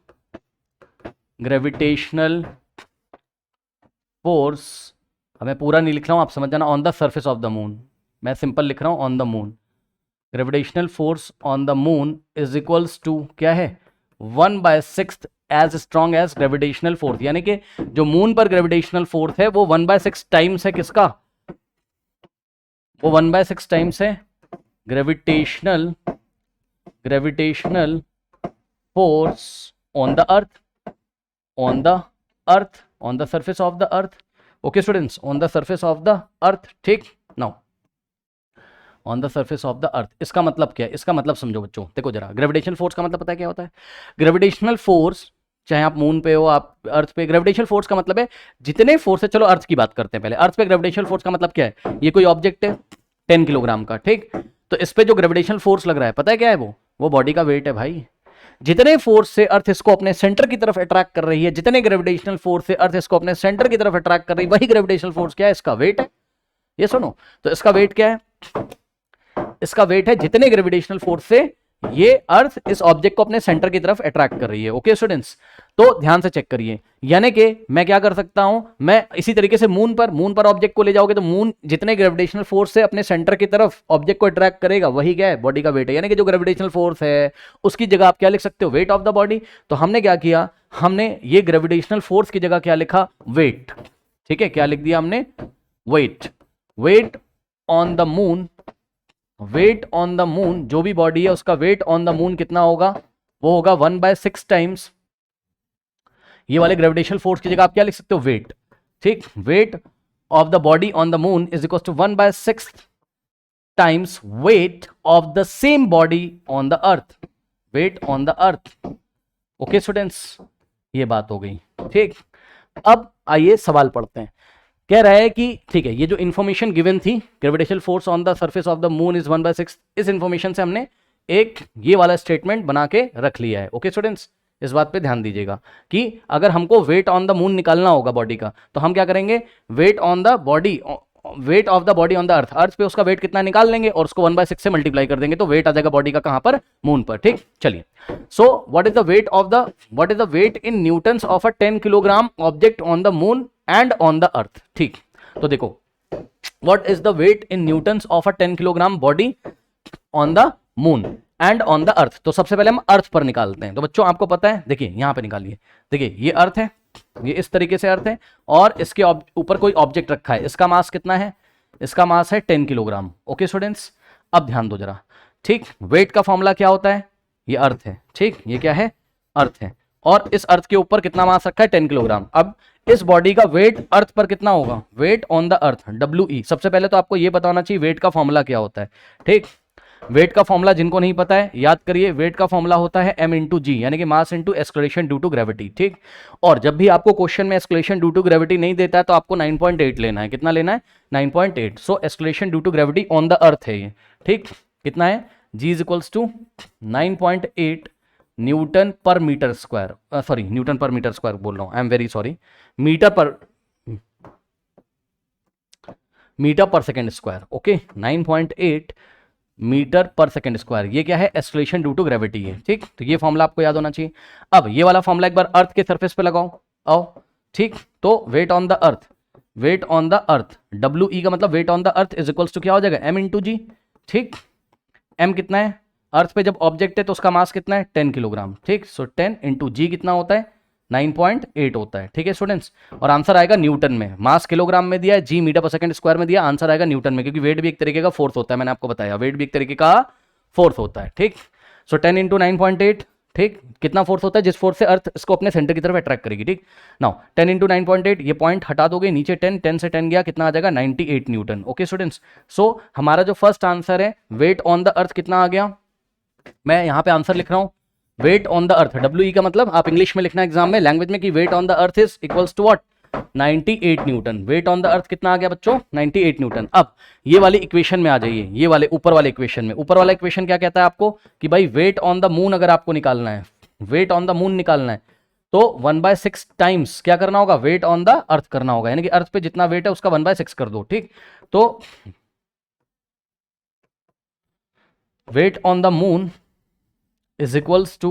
[SPEAKER 1] force, अब मैं पूरा नहीं लिख रहा हूँ, आप समझ जाना, on the surface of the moon, मैं सिंपल लिख रहा हूँ on the moon. Gravitational force on the moon is equals to क्या है, 1/6 as strong as gravitational force. यानी कि जो मून पर ग्रेविटेशनल फोर्स है वो 1/6 टाइम्स है किसका, वो 1/6 टाइम्स है gravitational force on the earth, on the surface of the earth. Okay students, on the surface of the earth, ठीक। Now on the surface of the earth, इसका मतलब क्या है, इसका मतलब समझो बच्चों। देखो जरा, ग्रेविटेशनल फोर्स का मतलब पता है क्या होता है? ग्रेविटेशनल फोर्स, चाहे आप मून पे हो, आप अर्थ पे, ग्रेविटेशनल फोर्स का मतलब है जितने फोर्स है, चलो अर्थ की बात करते हैं पहले। अर्थ पे ग्रेविटेशनल फोर्स का मतलब क्या है? ये कोई ऑब्जेक्ट है 10 किलोग्राम का, ठीक। तो इस पे जो ग्रेविटेशनल फोर्स लग रहा है, पता है क्या है? वो बॉडी का वेट है भाई। जितने फोर्स से अर्थ इसको अपने सेंटर की तरफ अट्रैक्ट कर रही है, जितने ग्रेविटेशनल फोर्स से अर्थ इसको अपने सेंटर की तरफ अट्रैक्ट कर रही है, वही ग्रेविटेशनल फोर्स क्या है? इसका वेट है। ये सुनो, तो इसका वेट क्या है? इसका वेट है जितने ग्रेविटेशनल फोर्स से ये अर्थ इस ऑब्जेक्ट को अपने सेंटर की तरफ अट्रैक्ट कर रही है। ओके स्टूडेंट्स, तो ध्यान से चेक करिए। यानी कि मैं क्या कर सकता हूं, मैं इसी तरीके से मून पर ऑब्जेक्ट को ले जाओगे तो मून जितने ग्रेविटेशनल फोर्स से अपने सेंटर की तरफ ऑब्जेक्ट को अट्रैक्ट करेगा, वही क्या है? बॉडी का वेट है। यानी कि जो ग्रेविटेशनल फोर्स है उसकी जगह आप क्या लिख सकते हो? Wait of the body. तो हमने क्या किया, हमने ये ग्रेविटेशनल फोर्स की जगह क्या लिखा? वेट। ठीक है, क्या लिख दिया हमने? Weight. Weight on the moon, weight on the moon, जो भी बॉडी है उसका वेट ऑन द मून कितना होगा? वो होगा 1/6 टाइम्स ये वाले ग्रेविटेशनल फोर्स की जगह आप क्या लिख सकते हो? वेट। ठीक, weight of the body on the moon is equal to 1/6 times weight of the same body on the earth, weight on the earth. Okay students, ये बात हो गई, ठीक। अब आइए सवाल पढ़ते हैं। कह रहा है कि ठीक है, ये जो इंफॉर्मेशन गिवन थी, gravitational force on the surface of the moon is 1/6, इस इंफॉर्मेशन से हमने एक ये वाला स्टेटमेंट बना के रख लिया है। ओके स्टूडेंट्स, इस बात पे ध्यान दीजिएगा कि अगर हमको वेट ऑन द मून निकालना होगा बॉडी का, तो हम क्या करेंगे? Weight on the body, weight of the body on the earth, earth पे उसका वेट कितना निकाल लेंगे और उसको 1/6 से मल्टीप्लाई कर देंगे, तो वेट आ जाएगा बॉडी का कहां पर? मून पर। ठीक, चलिए। So what is the weight of the, what is the weight in newtons of a 10 kilogram object on the moon and on the earth? ठीक, तो देखो, what is the weight in newtons of a 10 kilogram body on the moon and on the earth? तो सबसे पहले हम अर्थ पर निकालते हैं। तो बच्चों आपको पता है, देखिए यहां पे निकालिए। देखिए ये अर्थ है, ये इस तरीके से अर्थ है और इसके ऊपर कोई ऑब्जेक्ट रखा है। इसका मास कितना है? इसका मास है 10 किलोग्राम। ओके स्टूडेंट्स, अब ध्यान दो जरा। ठीक, वेट का फॉर्मूला क्या होता है? ये अर्थ है, ठीक, ये क्या है? अर्थ है। और इस अर्थ के ऊपर कितना मास रखा है? 10 किलोग्राम। अब इस बॉडी का वेट अर्थ पर कितना होगा? Weight on the earth, WE। सबसे पहले तो आपको यह बताना चाहिए वेट का फॉर्मूला क्या होता है। ठीक, वेट का फॉर्मूला जिनको नहीं पता है याद करिए, वेट का फॉर्मूला होता है m/g, यानी कि mass into acceleration due to gravity. ठीक, और जब भी आपको क्वेश्चन में एक्सक्लेरेशन ड्यू टू ग्रेविटी नहीं देता है तो आपको 9.8 लेना है। कितना लेना है? 9.8। So acceleration due to gravity on the earth है ये। ठीक, कितना है? g is equals to 9.8 newton per metre square, sorry newton per metre square बोल रहा हूं, I am very sorry, metre per second square. Okay, 9.8 metre per second square, ये क्या है? एक्सलेशन ड्यू टू ग्रेविटी है। ठीक, तो ये फॉर्मूला आपको याद होना चाहिए। अब ये वाला फॉर्मूला एक बार अर्थ के सरफेस पे लगाओ, आओ। ठीक, तो weight on the earth, weight on the earth, WE का मतलब weight on the earth is equals to क्या हो जाएगा? m/g। ठीक, m कितना है? अर्थ पे जब ऑब्जेक्ट है तो उसका मास कितना है? 10 किलोग्राम। ठीक, सो 10 × g कितना होता है? 9.8 होता है। ठीक है स्टूडेंट्स, और आंसर आएगा न्यूटन में। मास किलोग्राम में दिया है, जी मीटर पर सेकंड स्क्वायर में दिया, आंसर आएगा न्यूटन में, क्योंकि वेट भी एक तरीके का फोर्स होता है। मैंने आपको बताया वेट भी एक तरीके का फोर्स होता है। ठीक, सो 10 × 9.8, ठीक, कितना फोर्स होता है? जिस फोर्स से अर्थ इसको अपने सेंटर की तरफ अट्रैक्ट करेगी। ठीक, नाउ 10 × 9.8, ये पॉइंट हटा दोगे, नीचे 10, 10 से 10 गया, कितना आ जाएगा? 98 न्यूटन। ओके स्टूडेंट्स, सो हमारा जो फर्स्ट आंसर है वेट ऑन द अर्थ कितना आ गया? मैं यहां पे आंसर लिख रहा हूं, weight on the earth, WE का मतलब आप इंग्लिश में लिखना एग्जाम में, लैंग्वेज में, कि weight on the earth is equals to what? 98 newton. Weight on the earth कितना आ गया बच्चों? 98 न्यूटन। अब ये वाली इक्वेशन में आ जाइए, ये वाले ऊपर वाले इक्वेशन में। ऊपर वाला इक्वेशन क्या कहता है आपको? कि भाई वेट ऑन द मून अगर आपको निकालना है, वेट ऑन द मून निकालना है, तो 1/6 टाइम्स क्या करना होगा? वेट ऑन द अर्थ करना होगा, यानी कि अर्थ पे जितना वेट है उसका 1/6 कर दो। ठीक, तो weight on the moon is equals to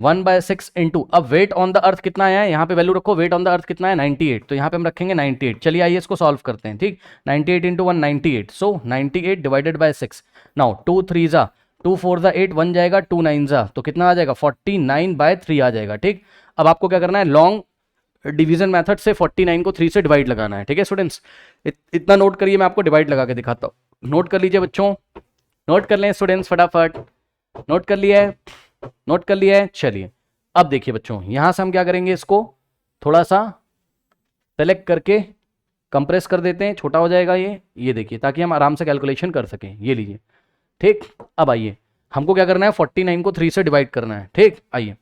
[SPEAKER 1] 1/6 into, अब वेट ऑन द अर्थ कितना आया है? यहाँ पे वैल्यू रखो, वेट ऑन द अर्थ कितना है? 98, तो यहाँ पे हम रखेंगे 98। चलिए आइए इसको सॉल्व करते हैं। ठीक, 98 × 1 98, सो 98 डिवाइडेड बाय 6। नाउ 2 3 जा, 2 4 जा 8, 1 जाएगा, 2 9 जा, तो कितना आ जाएगा? 49/3 आ जाएगा। ठीक, अब आपको क्या करना है? लॉन्ग डिवीजन मेथड से 49 को 3 से डिवाइड लगाना है। ठीक है स्टूडेंट्स, इतना नोट करिए, मैं आपको डिवाइड लगा के दिखाता हूँ। नोट कर लीजिए बच्चों, नोट कर लें स्टूडेंट्स फटाफट, नोट कर लिया है? नोट कर लिया है? चलिए अब देखिए बच्चों, यहां से हम क्या करेंगे, इसको थोड़ा सा सेलेक्ट करके कंप्रेस कर देते हैं, छोटा हो जाएगा ये देखिए, ताकि हम आराम से कैलकुलेशन कर सकें। ये लीजिए, ठीक। अब आइए, हमको क्या करना है, 49 को 3 से डिवाइड करना है, ठीक। आइए,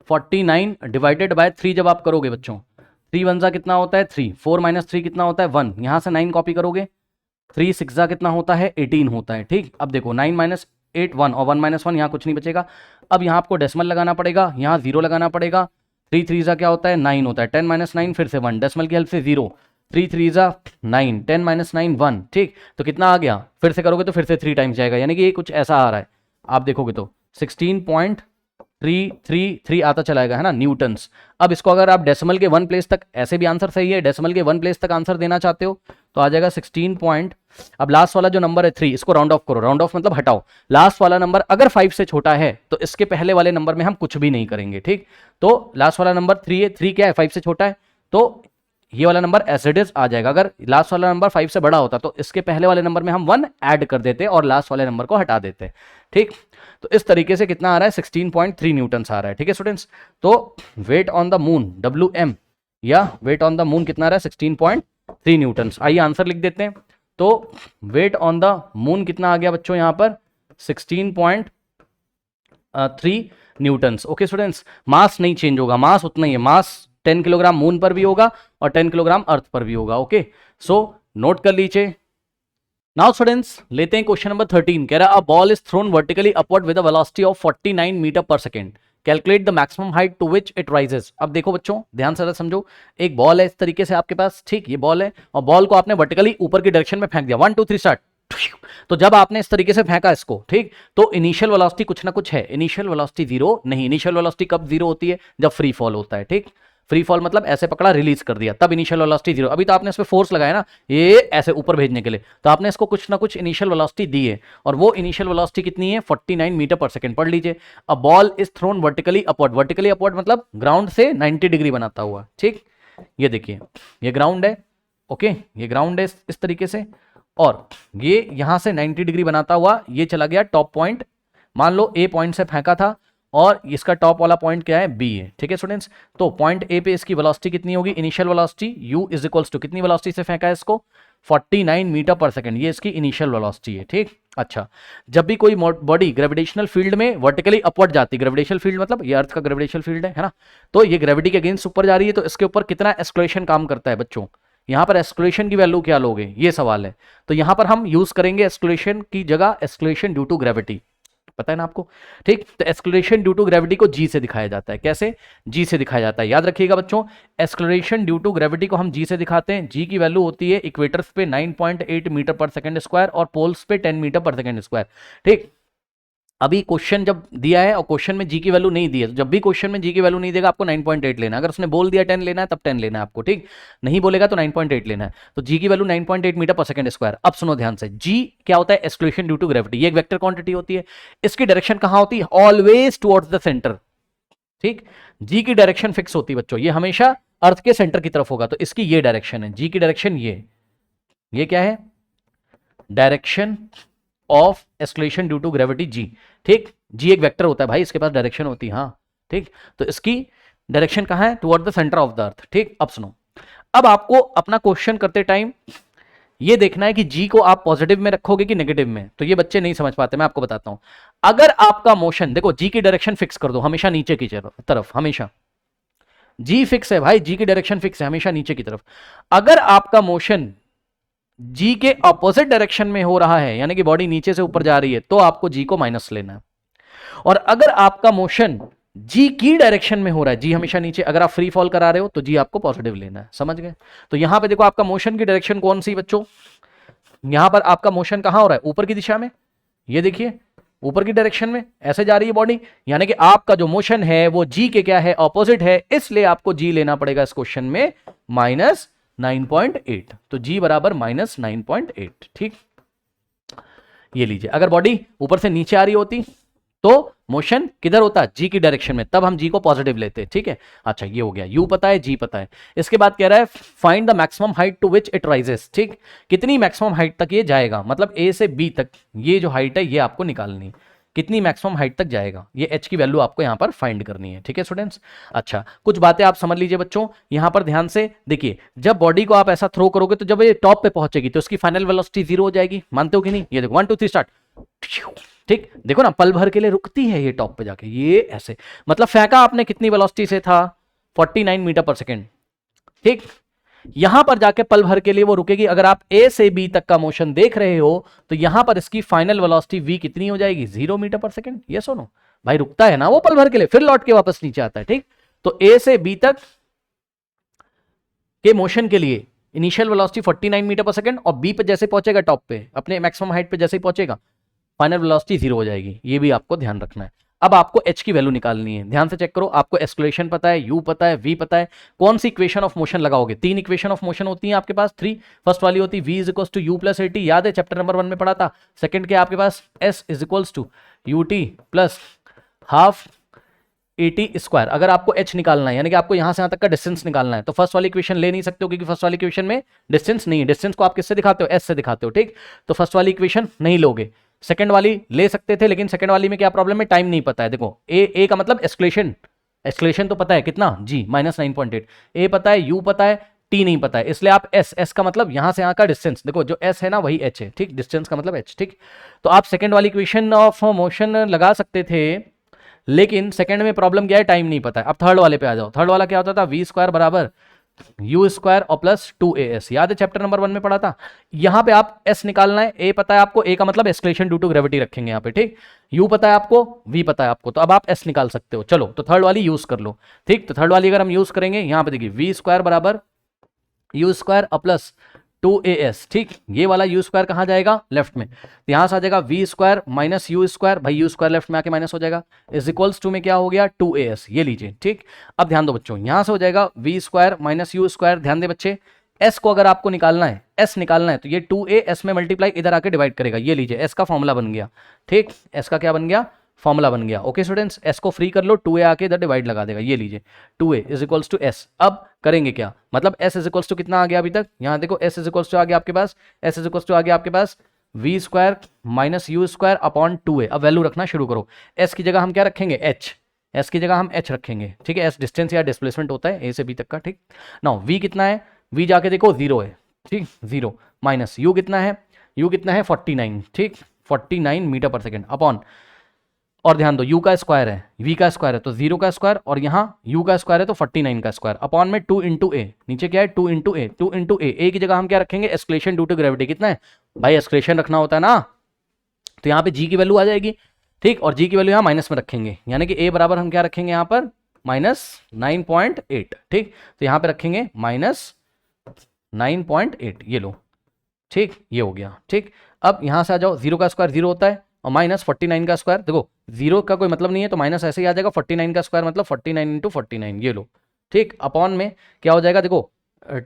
[SPEAKER 1] 49 डिवाइडेड बाय 3 जब आप करोगे बच्चों, 3 वन जा कितना होता है 3, 4 माइनस 3 कितना होता है 1, यहां से 9 कॉपी करोगे, 3 6 जा कितना होता है 18 होता है, ठीक। अब देखो 9 माइनस 8 1 और 1 माइनस 1, यहाँ कुछ नहीं बचेगा। अब यहाँ आपको डेसिमल लगाना पड़ेगा, यहाँ 0 लगाना पड़ेगा। 3 3 जा क्या होता है 9 होता है, 10 माइनस 9 फिर से 1, डेसिमल की हेल्प से 0, 3 3 जा 9, 10 माइनस 9 1, ठीक। तो कितना आ गया, फिर से करोगे तो फिर से 3 टाइम्स जाएगा, यानी कि ये कुछ ऐसा आ रहा है, आप देखोगे तो 16.333 आता चलाएगा, है ना, न्यूटन्स। अब इसको अगर आप डेसिमल के 1 प्लेस तक, ऐसे भी आंसर सही है, डेसिमल के 1 प्लेस तक आंसर देना चाहते हो तो आ जाएगा 16 अब लास्ट वाला जो नंबर है 3, इसको राउंड ऑफ करो, राउंड ऑफ मतलब हटाओ, लास्ट वाला नंबर अगर 5 से छोटा है तो इसके पहले वाले नंबर में हम कुछ भी नहीं करेंगे, ठीक। तो लास्ट वाला नंबर 3 है, 3 क्या है 5 से छोटा है, तो ये वाला नंबर एज इट इज आ जाएगा। अगर लास्ट वाला नंबर 5 से बड़ा होता तो इसके पहले वाले नंबर में हम 1 ऐड कर देते और लास्ट वाले नंबर को हटा देते, ठीक। तो इस तरीके से कितना आ रहा है 16.3 न्यूटन्स आ रहा है, ठीक है स्टूडेंट्स। तो weight on the moon WM या वेट ऑन द मून कितना आ रहा है 16.3 न्यूटन्स। आइए आंसर लिख देते हैं। तो वेट ऑन द मून कितना आ गया बच्चों यहाँ पर 16.3 न्यूटन्स। ओके स्टूडेंट्स, मास नहीं चेंज होगा, मास उतना ही है, मास 10 किलोग्राम मून पर भी होगा और 10 किलोग्राम अर्थ पर भी होगा। ओके, सो नोट कर लीजिए। नाउ स्टूडेंट्स लेते हैं क्वेश्चन नंबर 13। कह रहा है a ball is thrown vertically upward with a velocity of 49 metre per second, calculate the maximum height to which it rises. अब देखो बच्चों ध्यान से समझो, एक बॉल है इस तरीके से आपके पास, ठीक, ये बॉल है और बॉल को आपने वर्टिकली ऊपर की डायरेक्शन में फेंक दिया, 1 2 3 स्टार्ट। तो जब आपने इस तरीके से फेंका इसको, ठीक, तो इनिशियल वेलोसिटी कुछ ना कुछ है, इनिशियल वेलोसिटी 0 नहीं, इनिशियल वेलोसिटी कब 0 होती है जब फ्री फॉल होता है, ठीक। फ्री फॉल मतलब ऐसे पकड़ा रिलीज कर दिया, तब इनिशियल वेलोसिटी 0। अभी तो आपने इस पे फोर्स लगाया ना ये ऐसे ऊपर भेजने के लिए, तो आपने इसको कुछ ना कुछ इनिशियल वेलोसिटी दी है, और वो इनिशियल वेलोसिटी कितनी है 49 मीटर पर सेकंड। पढ़ लीजिए, अ ball is thrown vertically upward, vertically upward मतलब ग्राउंड से 90 डिग्री बनाता हुआ, ठीक। ये देखिए ये ग्राउंड है, ओके, ये ग्राउंड है इस तरीके से, और ये यहां से 90 डिग्री बनाता हुआ ये चला गया टॉप पॉइंट, मान लो ए पॉइंट से फेंका था और इसका टॉप वाला पॉइंट क्या है बी है, ठीक है स्टूडेंट्स। तो पॉइंट ए पे इसकी वेलोसिटी कितनी होगी, initial velocity u is equals to कितनी वेलोसिटी से फेंका है इसको 49 मीटर पर सेकंड, ये इसकी इनिशियल वेलोसिटी है, ठीक। अच्छा, जब भी कोई बॉडी ग्रेविटेशनल फील्ड में वर्टिकली अपवर्ड जाती है, ग्रेविटेशनल फील्ड मतलब ये अर्थ का ग्रेविटेशनल फील्ड है ना, तो ये ग्रेविटी के अगेंस्ट ऊपर जा रही है, तो इसके ऊपर कितना एक्सक्लेशन काम करता है बच्चों, यहां पर एक्सक्लेशन की वैल्यू क्या लोगे ये सवाल है। तो यहां पर हम यूज करेंगे एक्सक्लेशन की जगह एक्सक्लेशन ड्यू टू ग्रेविटी, पता है ना आपको, ठीक। तो एक्सक्लेरेशन ड्यू टू ग्रेविटी को जी से दिखाया जाता है, कैसे, जी से दिखाया जाता है, याद रखिएगा बच्चों। एक्सक्लेरेशन ड्यू टू ग्रेविटी को हम जी से दिखाते हैं, जी की वैल्यू होती है इक्वेटर्स पे 9.8 मीटर पर सेकंड स्क्वायर और पोल्स पे 10 मीटर पर सेकंड स्क्वायर, ठीक। अभी क्वेश्चन जब दिया है और क्वेश्चन में जी की वैल्यू नहीं दी है, तो जब भी क्वेश्चन में जी की वैल्यू नहीं देगा आपको 9.8 लेना है, अगर उसने बोल दिया 10 लेना है तब 10 लेना है आपको, ठीक, नहीं बोलेगा तो 9.8 लेना है। तो जी की value 9.8 metre per second square. अब सुनो ध्यान से, जी क्या होता है एक्सक्लूशन ड्यू टू ग्रेविटी, ये एक वेक्टर क्वांटिटी होती है, इसकी डायरेक्शन कहां होती है ऑलवेज टुवर्ड्स द सेंटर, ठीक। जी की डायरेक्शन फिक्स होती है बच्चों, ये हमेशा अर्थ के सेंटर की तरफ होगा, तो इसकी ये डायरेक्शन है, जी की डायरेक्शन ये क्या है direction of acceleration due to gravity g, ठीक। जी एक वेक्टर होता है भाई, इसके पास डायरेक्शन होती है, हाँ, ठीक। तो इसकी डायरेक्शन कहां है toward the centre of the earth, ठीक। अब सुनो, अब आपको अपना क्वेश्चन करते टाइम ये देखना है कि जी को आप पॉजिटिव में रखोगे कि नेगेटिव में, तो ये बच्चे नहीं समझ पाते, मैं आपको बताता हूं। अगर आपका मोशन देखो, जी की डायरेक्शन फिक्स कर दो हमेशा नीचे की तरफ, हमेशा जी फिक्स है भाई, जी की डायरेक्शन फिक्स है हमेशा नीचे की तरफ। अगर आपका मोशन जी के ऑपोजिट डायरेक्शन में हो रहा है, यानी कि बॉडी नीचे से ऊपर जा रही है, तो आपको जी को माइनस लेना है। और अगर आपका मोशन जी की डायरेक्शन में हो रहा है, जी हमेशा नीचे, अगर आप फ्री फॉल करा रहे हो तो जी आपको पॉजिटिव लेना है, समझ गए। तो यहां पे देखो आपका मोशन की डायरेक्शन कौन सी बच्चों, यहां पर आपका मोशन कहां हो रहा है ऊपर की दिशा में, ये देखिए ऊपर की डायरेक्शन में ऐसे जा रही है बॉडी, यानी कि आपका जो मोशन है वो जी के क्या है ऑपोजिट है, इसलिए आपको जी लेना पड़ेगा इस क्वेश्चन में -9.8। तो जी बराबर -9.8, ठीक। ये लीजिए, अगर बॉडी ऊपर से नीचे आ रही होती तो मोशन किधर होता जी की डायरेक्शन में, तब हम जी को पॉजिटिव लेते, ठीक है। अच्छा ये हो गया, यू पता है जी पता है। इसके बाद कह रहा है find the maximum height to which it rises, ठीक। कितनी मैक्सिमम हाइट तक ये जाएगा, मतलब ए से बी तक ये जो हाइट है ये आपको निकालनी, कितनी मैक्सिमम हाइट तक जाएगा, ये h की वैल्यू आपको यहाँ पर फाइंड करनी है। ठीक है स्टूडेंट्स, अच्छा कुछ बातें आप समझ लीजिए बच्चों, यहाँ पर ध्यान से देखिए, जब बॉडी को आप ऐसा थ्रो करोगे तो जब ये टॉप पे पहुंचेगी तो उसकी फाइनल वेलोसिटी 0 हो जाएगी, मानते हो कि नहीं? ये देखो 1 2 3 स्टार्ट, ठीक, देखो ना पल भर के लिए रुकती है ये टॉप पे जाके, ये ऐसे, मतलब फेंका आपने कितनी वेलोसिटी से था, 49 मीटर पर सेकेंड, ठीक, यहां पर जाके पल भर के लिए वो रुकेगी। अगर आप ए से बी तक का मोशन देख रहे हो तो यहां पर इसकी फाइनल वेलोसिटी v कितनी हो जाएगी, 0 मीटर पर सेकेंड। ये सुनो भाई, रुकता है ना वो पल भर के लिए, फिर लौट के वापस नीचे आता है, ठीक। तो ए से बी तक के मोशन के लिए initial velocity 49 metre per second, और बी पे जैसे पहुंचेगा टॉप पे अपने मैक्सिमम हाइट पे जैसे ही पहुंचेगा फाइनल वेलोसिटी 0 हो जाएगी। ये भी आपको ध्यान रखना है। अब आपको h की वैल्यू निकालनी है, ध्यान से चेक करो, आपको एक्सक्लेशन पता है, u पता है, v पता है, कौन सी इक्वेशन ऑफ मोशन लगाओगे? 3 इक्वेशन ऑफ मोशन होती हैं आपके पास, 3। फर्स्ट वाली होती है v is equals to u plus at, याद है चैप्टर नंबर 1 में पढ़ा था। सेकंड के आपके पास s is equals to ut plus half at square. अगर आपको h निकालना है, यानी कि आपको यहां से यहां तक का डिस्टेंस निकालना है, तो फर्स्ट वाली इक्वेशन ले नहीं सकते हो, क्योंकि फर्स्ट वाली इक्वेशन में डिस्टेंस नहीं है। डिस्टेंस को आप किससे दिखाते हो? s से दिखाते हो, ठीक। तो फर्स्ट वाली इक्वेशन नहीं लोगे, सेकंड वाली ले सकते थे, लेकिन सेकंड वाली में क्या प्रॉब्लम है, टाइम नहीं पता है। देखो ए का मतलब एक्सक्लेशन तो पता है कितना, g -9.8, ए पता है, u पता है, t नहीं पता है, इसलिए आप s का मतलब यहां से यहां का डिस्टेंस, देखो जो s है ना वही h है, ठीक, डिस्टेंस का मतलब h, ठीक। तो आप सेकंड वाली इक्वेशन ऑफ मोशन लगा सकते थे, लेकिन सेकंड में प्रॉब्लम क्या है, टाइम नहीं पता है। अब थर्ड वाले पे आ जाओ, थर्ड वाला क्या होता था, v स्क्वायर बराबर u स्क्वायर और प्लस 2as, याद है चैप्टर नंबर 1 में पढ़ा था। यहां पे आप s निकालना है, a पता है आपको, a का मतलब एक्सक्लेशन ड्यू टू ग्रेविटी रखेंगे यहाँ पे, ठीक। u पता है आपको, v पता है आपको, तो अब आप s निकाल सकते हो। चलो तो थर्ड वाली यूज कर लो, ठीक। तो थर्ड वाली अगर हम यूज करेंगे, यहाँ पे देखिए v स्क्वायर बराबर u स्क्वायर और प्लस 2as, ठीक। ये वाला u स्क्वायर कहाँ जाएगा, लेफ्ट में, तो यहां से आ जाएगा v square minus u square, भाई u स्क्वायर लेफ्ट में आके माइनस हो जाएगा, इज इक्वल्स टू में क्या हो गया, 2as, ये लीजिए, ठीक। अब ध्यान दो बच्चों, यहां से हो जाएगा v square minus u square, ध्यान दे बच्चे, s को अगर आपको निकालना है, s निकालना है, तो ये 2a s में मल्टीप्लाई इधर आके डिवाइड करेगा, ये लीजिए s का फॉर्मूला बन गया, ठीक, s का क्या बन गया, फॉर्मूला बन गया। ओके स्टूडेंट्स, s को फ्री कर लो, 2a आके इधर डिवाइड लगा देगा, ये लीजिए 2a is equals to s। अब करेंगे क्या, मतलब s इज इक्वल्स टू कितना आ गया अभी तक, यहाँ देखो s इज इक्वल्स टू आ गया आपके पास, s इज इक्वल्स टू आ गया आपके पास v square minus u square upon 2a। अब वैल्यू रखना शुरू करो, s की जगह हम क्या रखेंगे, h, s की जगह हम h रखेंगे, ठीक है। s डिस्टेंस या डिस्प्लेसमेंट होता है a से b तक का, ठीक। नाउ v कितना है, v जाके देखो 0 है, ठीक, 0 माइनस u कितना है, u कितना है 49, ठीक, 49 मीटर पर सेकेंड अपॉन, और ध्यान दो u का स्क्वायर है, v का स्क्वायर है तो 0 का स्क्वायर, और यहाँ u का स्क्वायर है तो 49 का स्क्वायर अपॉन में 2 इंटू ए, नीचे क्या है 2 इंटू ए, 2 इंटू ए की जगह हम क्या रखेंगे, एक्सक्लेशन ड्यू टू ग्रेविटी, कितना है भाई, एक्सक्लेशन रखना होता है ना, तो यहाँ पे g की वैल्यू आ जाएगी, ठीक, और g की वैल्यू यहाँ माइनस में रखेंगे, यानी कि a बराबर हम क्या रखेंगे यहाँ पर -9.8, ठीक। तो यहाँ पे रखेंगे -9.8, ये लो, ठीक, ये हो गया, ठीक। अब यहाँ से आ जाओ, 0 का स्क्वायर 0 होता है, और माइनस 49 का स्क्वायर, देखो 0 का कोई मतलब नहीं है तो माइनस ऐसे ही आ जाएगा, 49 का स्क्वायर मतलब 49 इंटू 49, ये लो, ठीक, अपॉन में क्या हो जाएगा, देखो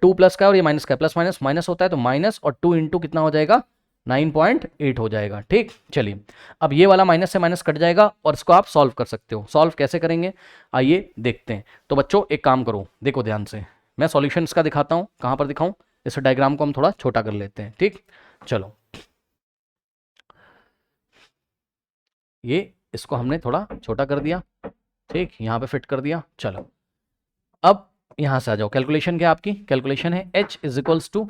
[SPEAKER 1] 2 प्लस का और ये माइनस का, प्लस माइनस माइनस होता है तो माइनस, और 2 इंटू कितना हो जाएगा 9.8 हो जाएगा, ठीक। चलिए अब ये वाला माइनस से माइनस कट जाएगा, और इसको आप सॉल्व कर सकते हो। सॉल्व कैसे करेंगे आइए देखते हैं। तो बच्चों एक काम करो, देखो ध्यान से, मैं सॉल्यूशन इसका दिखाता हूँ, कहाँ पर दिखाऊँ, इस डायग्राम को हम थोड़ा छोटा कर लेते हैं, ठीक। चलो ये इसको हमने थोड़ा छोटा कर दिया, ठीक, यहाँ पे फिट कर दिया। चलो अब यहाँ से आ जाओ, कैलकुलेशन क्या आपकी, कैलकुलेशन है h is equals to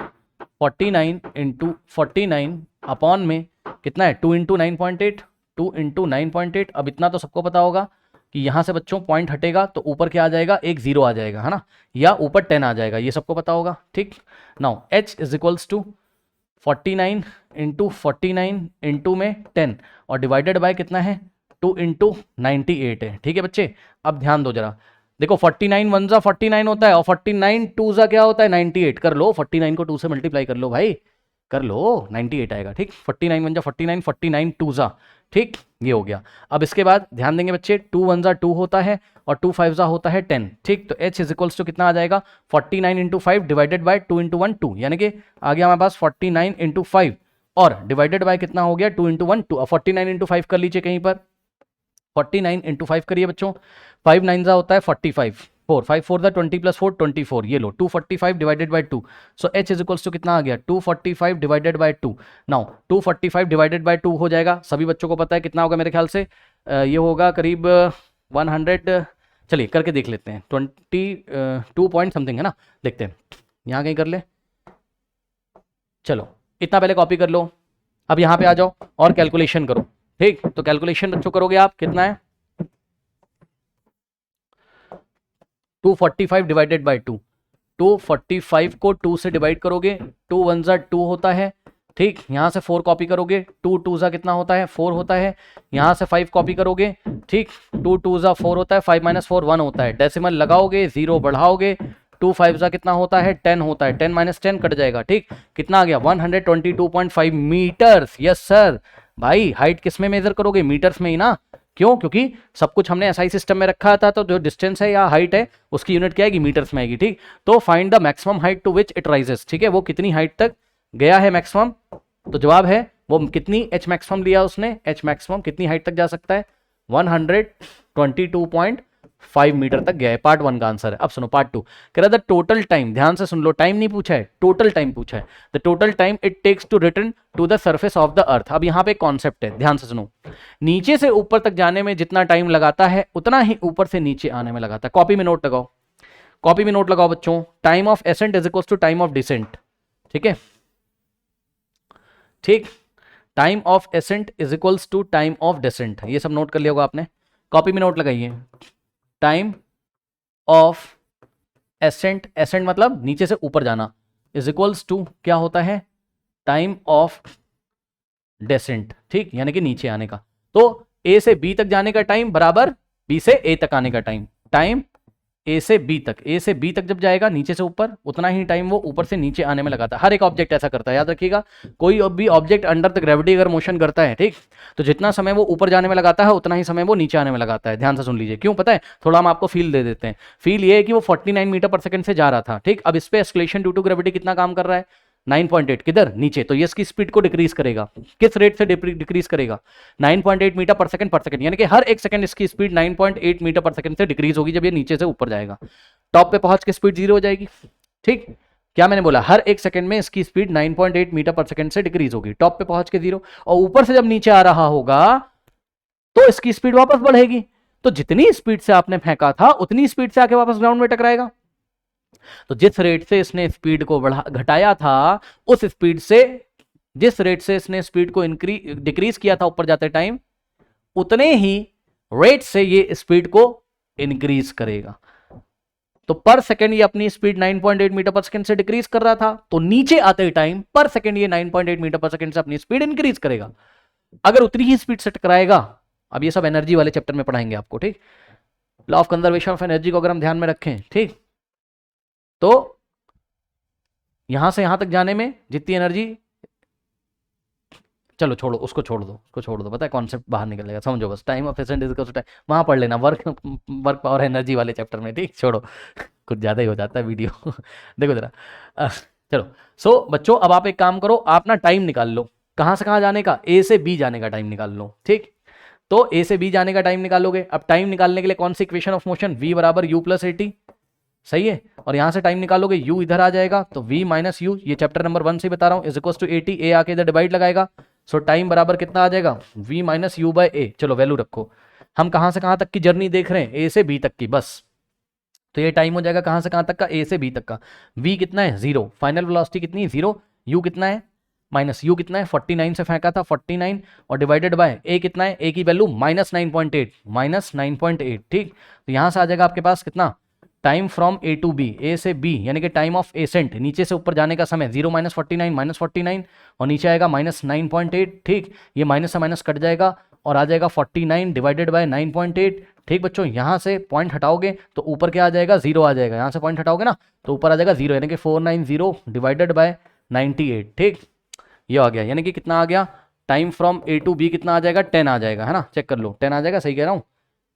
[SPEAKER 1] 49 into 49 upon में कितना है 2 इंटू 9.8, 2 इंटू 9.8। अब इतना तो सबको पता होगा कि यहाँ से बच्चों पॉइंट हटेगा तो ऊपर क्या आ जाएगा, एक 0 आ जाएगा, है ना, या ऊपर 10 आ जाएगा, ये सबको पता होगा, ठीक। Now h is equals to 49 into 49 into में 10 और डिवाइडेड बाय कितना है 2 इंटू 98 है, ठीक है बच्चे। अब ध्यान दो जरा, देखो 49 वन जा 49 होता है, और 49 टू जा क्या होता है 98, कर लो 49 को 2 से मल्टीप्लाई कर लो भाई, कर लो 98 आएगा, ठीक। 49 वन जा 49, 49 टू जा, ठीक, ये हो गया। अब इसके बाद ध्यान देंगे बच्चे, 2 वन जा 2 होता है और 2 5 जा होता है 10, ठीक। तो h इज इक्वल्स टू कितना आ जाएगा 49 इंटू 5 डिवाइडेड बाय 2 इंटू 1 2, यानी कि आ गया हमारे पास 49 इंटू 5 और डिवाइडेड बाय कितना हो गया 2 इंटू 1 2। 49 इंटू 5 कर लीजिए कहीं पर, 49 इंटू 5 करिए बच्चों, 5 9 जा होता है 45, 4, 5 4 20 प्लस 4 24, ये लो 245 divided by 2, so h is equals to कितना आ गया 245 divided by 2। Now 245 divided by 2 हो जाएगा, सभी बच्चों को पता है कितना होगा मेरे ख्याल से, ये होगा करीब 100, चलिए करके देख लेते हैं, 22 पॉइंट समथिंग है ना, देखते हैं यहाँ कहीं कर ले, चलो इतना पहले कॉपी कर लो, अब यहाँ पे आ जाओ और कैलकुलेशन करो, ठीक, तो कैलकुलेशन बच्चों करोगे आप, कितना है 245 डिवाइडेड बाई 2, 245 को 2 से डिवाइड करोगे, 2 1 जा 2 होता है, ठीक, यहां से 4 कॉपी करोगे, 2 2 जा कितना होता है 4 होता है, यहां से 5 कॉपी करोगे, ठीक, 2 2 जा 4 होता है, 5 माइनस 4 1 होता है, डेसिमल लगाओगे, 0 बढ़ाओगे, 2 5 जा कितना होता है 10 होता है, 10 माइनस 10 कट जाएगा, ठीक, कितना आ गया 122.5 मीटर्स, यस सर। भाई हाइट किस में मेजर करोगे, मीटर्स में ही ना, क्यों, क्योंकि सब कुछ हमने एसआई सिस्टम में रखा था, तो जो डिस्टेंस है या हाइट है उसकी यूनिट क्या आएगी, मीटर्स में आएगी, ठीक, तो find the maximum height to which it rises, ठीक है, वो कितनी हाइट तक गया है मैक्सिमम, तो जवाब है वो कितनी एच मैक्सिमम लिया उसने, एच मैक्सिमम कितनी हाइट तक जा सकता है 122.5 मीटर तक गया है, पार्ट 1 का आंसर है। अब सुनो पार्ट 2, कह रहा था टोटल टाइम, ध्यान से सुन लो, टाइम नहीं पूछा है, टोटल टाइम पूछा है, the total time it takes to return to the surface of the earth. अब यहाँ पे कॉन्सेप्ट है, ध्यान से सुनो, नीचे से ऊपर तक जाने में जितना टाइम लगाता है उतना ही ऊपर से नीचे आने में लगाता है, कॉपी में नोट लगाओ, कॉपी में नोट लगाओ बच्चों, time of ascent is equal to time of descent, ठीक है, ठीक, time of ascent is equals to time of descent, ये सब नोट कर लिया होगा आपने, कॉपी में नोट लगाइए, टाइम ऑफ एसेंट, एसेंट मतलब नीचे से ऊपर जाना, इज इक्वल्स टू क्या होता है टाइम ऑफ डेसेंट, ठीक, यानी कि नीचे आने का, तो ए से बी तक जाने का टाइम बराबर बी से ए तक आने का टाइम, टाइम ए से बी तक, ए से बी तक जब जाएगा नीचे से ऊपर उतना ही टाइम वो ऊपर से नीचे आने में लगाता है, हर एक ऑब्जेक्ट ऐसा करता है, याद रखिएगा, कोई भी ऑब्जेक्ट अंडर द ग्रेविटी अगर मोशन करता है, ठीक, तो जितना समय वो ऊपर जाने में लगाता है उतना ही समय वो नीचे आने में लगाता है, ध्यान से सुन लीजिए, क्यों पता है, थोड़ा हम आपको फील दे देते हैं, फील ये है कि वो 49 मीटर पर सेकंड से जा रहा था, ठीक, अब इस पे एस्केलेशन ड्यू टू ग्रेविटी कितना काम कर रहा है 9.8, किधर नीचे, तो ये इसकी स्पीड को डिक्रीज करेगा, किस रेट से डिक्रीज करेगा 9.8 मीटर पर सेकंड, यानी कि हर एक सेकंड इसकी स्पीड 9.8 मीटर पर सेकंड से डिक्रीज होगी जब ये नीचे से ऊपर जाएगा, टॉप पे पहुंच के स्पीड 0 हो जाएगी, ठीक, क्या मैंने बोला, हर एक सेकंड में इसकी स्पीड 9.8 मीटर पर सेकंड से डिक्रीज होगी, टॉप पे पहुंच के 0, और ऊपर से जब नीचे आ रहा होगा तो इसकी स्पीड वापस बढ़ेगी, तो जितनी स्पीड से आपने फेंका था उतनी स्पीड से आके वापस ग्राउंड में टकराएगा, तो जिस रेट से इसने स्पीड को घटाया था उस स्पीड से, जिस रेट से इसने स्पीड को डिक्रीज किया था ऊपर जाते टाइम, उतने ही रेट से ये स्पीड को इंक्रीज करेगा, तो पर सेकंड ये अपनी स्पीड 9.8 मीटर पर सेकंड से डिक्रीज कर रहा था, तो नीचे आते टाइम पर सेकंड ये 9.8 मीटर पर सेकंड से अपनी स्पीड इंक्रीज करेगा, अगर उतनी ही स्पीड से टकराएगा, अब ये सब एनर्जी वाले चैप्टर में पढ़ाएंगे आपको, ठीक, law of conservation of energy को अगर हम ध्यान में रखें, ठीक, तो यहां से यहां तक जाने में जितनी एनर्जी, चलो छोड़ो उसको, छोड़ दो उसको, छोड़ दो, पता है कॉन्सेप्ट बाहर निकल जाएगा, समझो बस, time of ascent is equal to time, वहां पढ़ लेना वर्क पावर एनर्जी वाले चैप्टर में, ठीक, छोड़ो कुछ ज्यादा ही हो जाता है वीडियो देखो जरा, चलो, सो बच्चों अब आप एक काम करो, आप ना टाइम निकाल लो, कहां से कहां जाने का, ए से बी जाने का टाइम निकाल लो, ठीक, तो ए से बी जाने का टाइम निकालोगे, अब टाइम निकालने के लिए कौन सी इक्वेशन ऑफ मोशन, v बराबर u प्लस एटी, सही है, और यहां से टाइम निकालोगे u इधर आ जाएगा, तो v माइनस यू, ये चैप्टर नंबर 1 से बता रहा हूं, इज इक्वल टू 80, ए आके इधर डिवाइड लगाएगा, सो टाइम बराबर कितना आ जाएगा v माइनस यू बाय ए, चलो वैल्यू रखो, हम कहां से कहां तक की जर्नी देख रहे हैं, ए से बी तक की, बस, तो ये टाइम हो जाएगा कहां से कहां तक का, ए से बी तक का, v कितना है 0, फाइनल वेलोसिटी कितनी है 0, u कितना है माइनस यू कितना है 49 से फेंका था 49, और डिवाइडेड बाय ए कितना है, ए की वैल्यू -9.8, ठीक, तो यहां से आ जाएगा आपके पास कितना, time from A to B, A से बी, यानी कि टाइम ऑफ एसेंट, नीचे से ऊपर जाने का समय 0 -49 और नीचे आएगा -9.8, ठीक, ये माइनस से माइनस कट जाएगा और आ जाएगा 49 डिवाइडेड बाय 9.8, ठीक बच्चों, यहां से पॉइंट हटाओगे तो ऊपर क्या आ जाएगा 0 आ जाएगा, यहां से पॉइंट हटाओगे ना तो ऊपर आ जाएगा 0, यानी कि 490 डिवाइडेड बाय 98, ठीक, ये आ गया, यानी कि कितना आ गया, time from A to B कितना आ जाएगा 10 आ जाएगा, है ना, चेक कर लो 10 आ जाएगा, सही कह रहा हूँ,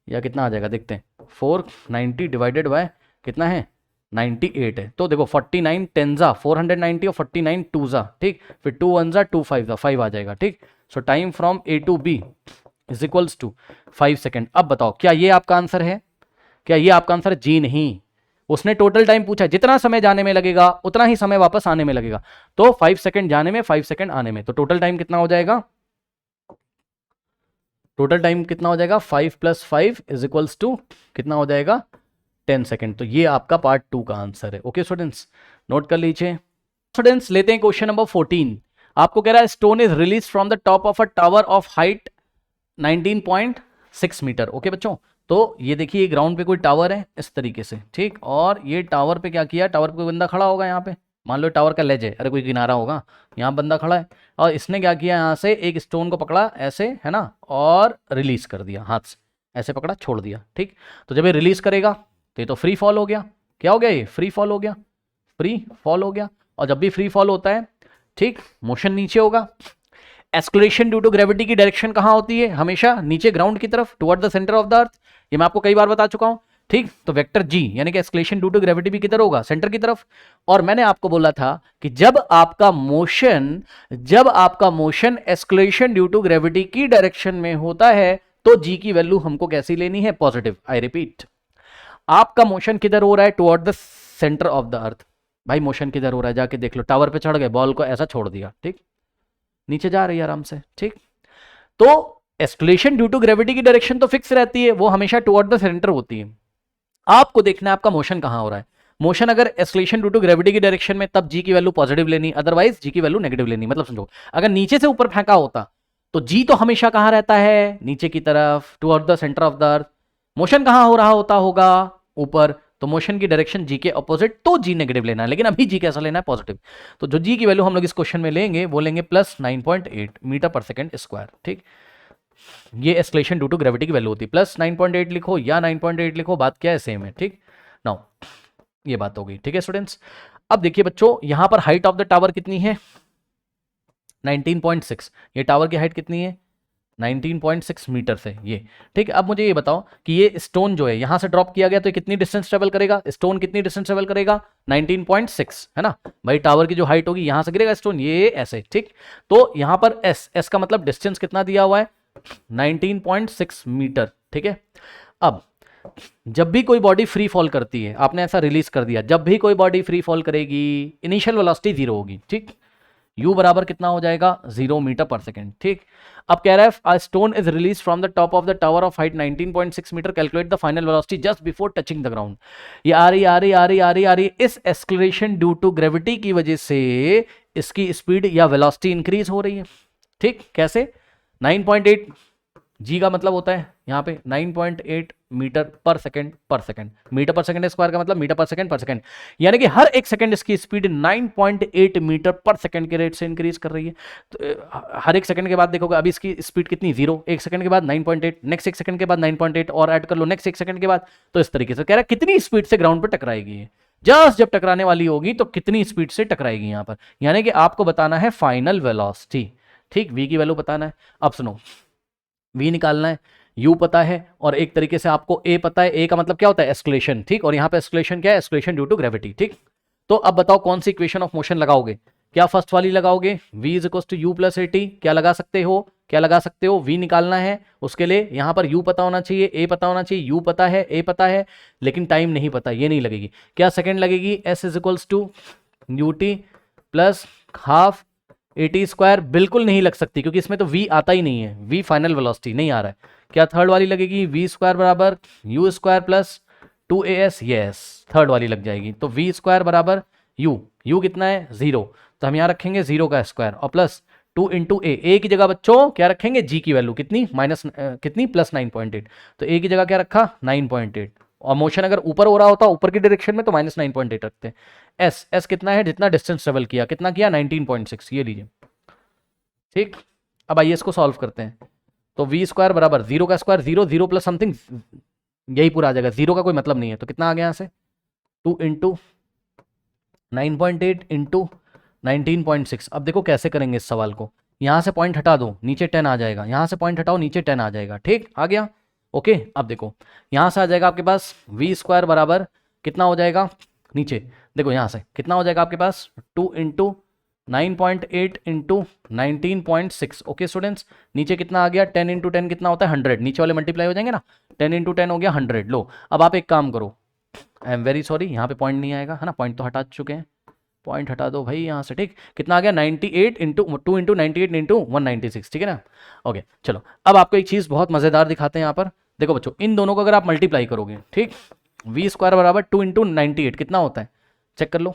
[SPEAKER 1] या कितना आ जाएगा देखते हैं, 490 डिवाइडेड बाय कितना है 98 है, तो देखो 49 10 जा 490 और 49 2 जा, ठीक, फिर 2 1 जा 2 5 जा 5 आ जाएगा, ठीक, so time from A to B is equals to 5 second. अब बताओ क्या ये आपका आंसर है, क्या ये आपका आंसर है? जी नहीं, उसने टोटल टाइम पूछा, जितना समय जाने में लगेगा उतना ही समय वापस आने में लगेगा। तो 5 सेकंड जाने में, 5 सेकंड आने में, तो टोटल टाइम कितना हो जाएगा? टोटल टाइम कितना हो जाएगा? 5 + 5 = कितना हो जाएगा? 10 सेकंड। तो ये आपका पार्ट 2 का आंसर है। ओके स्टूडेंट्स, नोट कर लीजिए। स्टूडेंट्स लेते हैं क्वेश्चन नंबर 14। आपको कह रहा है stone is release from the top of a tower of height 19.6 meter. Okay बच्चों, तो ये देखिए ग्राउंड पे कोई टावर है इस तरीके से, ठीक, और ये टावर पे क्या किया? टावर पे कोई बंदा खड़ा होगा यहाँ पे, मान लो टावर का लेज है, अरे कोई किनारा होगा, यहाँ बंदा खड़ा है और इसने क्या किया? यहाँ से एक स्टोन को पकड़ा ऐसे, है ना, और रिलीज कर दिया हाथ से, ऐसे पकड़ा छोड़ दिया, ठीक। तो जब ये रिलीज करेगा तो ये तो फ्री फॉल हो गया। क्या हो गया? ये फ्री फॉल हो गया, फ्री फॉल हो गया। और जब भी फ्री फॉल होता है, ठीक, मोशन नीचे होगा। एस्केलेशन ड्यू टू ग्रेविटी की डायरेक्शन कहां होती है? हमेशा नीचे, ग्राउंड की तरफ, toward the centre of the अर्थ। ये मैं आपको कई बार बता चुका हूं, ठीक। तो वेक्टर जी यानी कि एस्केलेशन ड्यू टू ग्रेविटी भी किधर होगा? सेंटर की तरफ। और मैंने आपको बोला था कि जब आपका motion acceleration due to gravity की डायरेक्शन में होता है तो जी की वैल्यू हमको कैसी लेनी है? पॉजिटिव। आई रिपीट, आपका मोशन किधर हो रहा है? Toward the centre of the अर्थ। भाई मोशन किधर हो रहा है? जाके देख लो, टावर पे चढ़ गए, बॉल को ऐसा छोड़ दिया, ठीक, नीचे जा रही है आराम से, ठीक। तो एस्केलेशन ड्यू टू ग्रेविटी की डायरेक्शन तो फिक्स रहती है, वो हमेशा टुवर्ड द सेंटर होती है। आपको देखना है आपका मोशन कहां हो रहा है। मोशन अगर एस्केलेशन ड्यू टू ग्रेविटी की डायरेक्शन में, तब जी की वैल्यू पॉजिटिव लेनी, अदरवाइज जी की वैल्यू नेगेटिव लेनी। मतलब समझो, अगर नीचे से ऊपर फेंका होता तो जी तो हमेशा कहां रहता है? नीचे की तरफ, toward the centre of the earth. Motion कहां हो रहा होगा? ऊपर, तो मोशन की डायरेक्शन जी के अपोजिट, तो जी नेगेटिव लेना है। लेकिन अभी जी कैसा लेना है? पॉजिटिव। तो जो जी की वैल्यू हम लोग इस क्वेश्चन में लेंगे वो लेंगे +9.8 मीटर पर सेकंड स्क्वायर, ठीक। ये एस्केलेशन ड्यू टू ग्रेविटी की वैल्यू होती है। +9.8 लिखो या 9.8 लिखो, बात क्या है? सेम है, ठीक। नाउ ये बात हो गई, ठीक है स्टूडेंट्स। अब देखिए बच्चों, यहां पर हाइट ऑफ द टावर कितनी है? 19.6। ये टावर की हाइट कितनी है? 19.6 मीटर से, ये, ठीक है। अब मुझे ये बताओ कि ये स्टोन जो है यहां से ड्रॉप किया गया तो कितनी डिस्टेंस ट्रेवल करेगा? स्टोन कितनी डिस्टेंस ट्रेवल करेगा? 19.6, है ना भाई। टावर की जो हाइट होगी, यहां से गिरेगा स्टोन ये ऐसे, ठीक। तो यहां पर एस का मतलब डिस्टेंस कितना दिया हुआ है? 19.6 मीटर, ठीक है। अब जब भी कोई बॉडी फ्री फॉल करती है, आपने ऐसा रिलीज कर दिया, जब भी कोई बॉडी फ्री फॉल करेगी, इनिशियल वेलोसिटी 0 होगी, ठीक। u बराबर कितना हो जाएगा? 0 मीटर पर सेकेंड, ठीक। अब कह रहा है a stone is release from the top of the tower of height 19.6 meter, calculate the final velocity just before touching the ground. ये आ रही इस एक्सक्लेरेशन ड्यू टू ग्रेविटी की वजह से इसकी स्पीड या वेलोसिटी इंक्रीज हो रही है, ठीक। कैसे? 9.8 जी का मतलब होता है यहाँ पे 9.8 metre per second metre per second square का मतलब मीटर पर सेकंड, यानी कि हर एक सेकंड इसकी स्पीड 9.8 मीटर पर सेकंड के रेट से इंक्रीज कर रही है। तो हर एक सेकंड के बाद देखोगे, अभी इसकी स्पीड कितनी? 0। एक सेकंड के बाद 9.8, नेक्स्ट एक सेकंड के बाद 9.8 और ऐड कर लो नेक्स्ट एक सेकंड के बाद। तो इस तरीके से कह रहा है कितनी स्पीड से ग्राउंड पर टकराएगी, जस्ट जब टकराने वाली होगी तो कितनी स्पीड से टकराएगी यहाँ पर, यानी कि आपको बताना है फाइनल वेलोसिटी, ठीक। वी की वैल्यू बताना है। अब सुनो, v निकालना है, u पता है और एक तरीके से आपको a पता है। a का मतलब क्या होता है? एस्केलेशन, ठीक। और यहां पे एस्केलेशन क्या है? एस्केलेशन ड्यू टू ग्रेविटी, ठीक। तो अब बताओ कौन सी इक्वेशन ऑफ मोशन लगाओगे? क्या फर्स्ट वाली लगाओगे? v = u + at। क्या लगा सकते हो? v निकालना है, उसके लिए यहां पर u पता होना चाहिए, a पता होना चाहिए, u पता है, a पता है, लेकिन टाइम नहीं पता, ये नहीं लगेगी। क्या सेकेंड लगेगी? s = ut + half AT²। बिल्कुल नहीं लग सकती क्योंकि इसमें तो v आता ही नहीं है, v फाइनल वेलोसिटी नहीं आ रहा है। क्या थर्ड वाली लगेगी? v² बराबर u² + 2as। यस, थर्ड वाली लग जाएगी। तो v² बराबर u कितना है? 0। तो हम यहाँ रखेंगे 0 का स्क्वायर और प्लस 2 × a की जगह बच्चों क्या रखेंगे? g की वैल्यू कितनी? कितनी? +9.8। तो a की जगह क्या रखा? 9.8। और मोशन अगर ऊपर हो रहा होता, ऊपर की डायरेक्शन में, तो -9.8 रखते हैं। s कितना है? जितना डिस्टेंस ट्रेवल किया, कितना किया? 19.6, ये लीजिए, ठीक। अब आइए इसको सॉल्व करते हैं। तो v² बराबर 0 का स्क्वायर 0, 0 प्लस समथिंग, यही पूरा आ जाएगा, 0 का कोई मतलब नहीं है। तो कितना आ गया यहाँ से? 2 × 9.8 × 19.6। अब देखो कैसे करेंगे इस सवाल को। यहां से पॉइंट हटा दो, नीचे 10 आ जाएगा, यहां से पॉइंट हटाओ, नीचे 10 आ जाएगा, ठीक। आ गया, ओके। अब देखो यहां से आ जाएगा आपके पास v² बराबर कितना हो जाएगा? नीचे देखो यहां से कितना हो जाएगा आपके पास? 2 × 9.8 इंटू 19.6। ओके स्टूडेंट्स, नीचे कितना आ गया, 10 इंटू 10 कितना होता है 100, नीचे वाले मल्टीप्लाई हो जाएंगे ना, 10 इंटू 10 हो गया 100। लो अब आप एक काम करो, आई एम वेरी सॉरी, यहाँ पे पॉइंट नहीं आएगा है ना, पॉइंट तो हटा चुके हैं, पॉइंट हटा दो भाई यहाँ से। ठीक, कितना आ गया 98 इंटू 2 इंटू 98 इंटू 196, ठीक है ना। ओके चलो, अब आपको एक चीज़ बहुत मज़ेदार दिखाते हैं यहाँ पर। देखो बच्चों, इन दोनों को अगर आप मल्टीप्लाई करोगे, ठीक, वी स्क्वायर बराबर 2 इंटू 98 कितना होता है, चेक कर लो,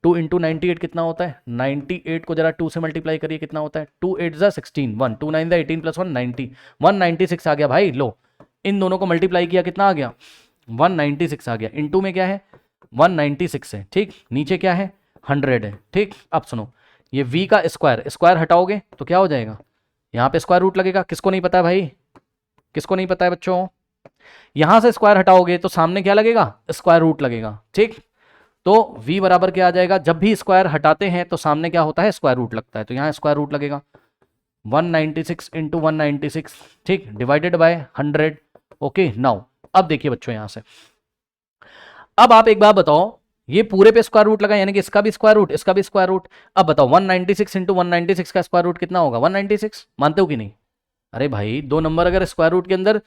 [SPEAKER 1] 2 इंटू 98 कितना होता है, 98 को जरा 2 से मल्टीप्लाई करिए, कितना होता है, 2 8 ज़ा 16, 1 2 9 ज़ा 18 प्लस 1 90, 196 आ गया भाई। लो इन दोनों को मल्टीप्लाई किया, कितना आ गया 196 आ गया, इंटू में क्या है 196 है, ठीक, नीचे क्या है 100 है। ठीक, अब सुनो, ये v का स्क्वायर, स्क्वायर हटाओगे तो क्या हो जाएगा, यहाँ पे स्क्वायर रूट लगेगा, किसको नहीं पता है भाई, किसको नहीं पता है बच्चों, यहां से स्क्वायर हटाओगे तो सामने क्या लगेगा, स्क्वायर रूट लगेगा। ठीक, तो v बराबर क्या आ जाएगा, जब भी स्क्वायर हटाते हैं तो सामने क्या होता है, स्क्वायर रूट लगता है, तो यहाँ स्क्वायर रूट लगेगा 196 इंटू 196, ठीक, डिवाइडेड बाय 100। ओके नाउ अब देखिए बच्चों, यहां से अब आप एक बात बताओ, ये पूरे पे स्क्वायर रूट लगा, यानी कि इसका भी स्क्वायर रूट, इसका भी स्क्वायर रूट। अब बताओ 196 इंटू 196 का स्क्वायर रूट कितना होगा, 196, मानते हो कि नहीं। अरे भाई, दो नंबर अगर स्क्वायर रूट के अंदर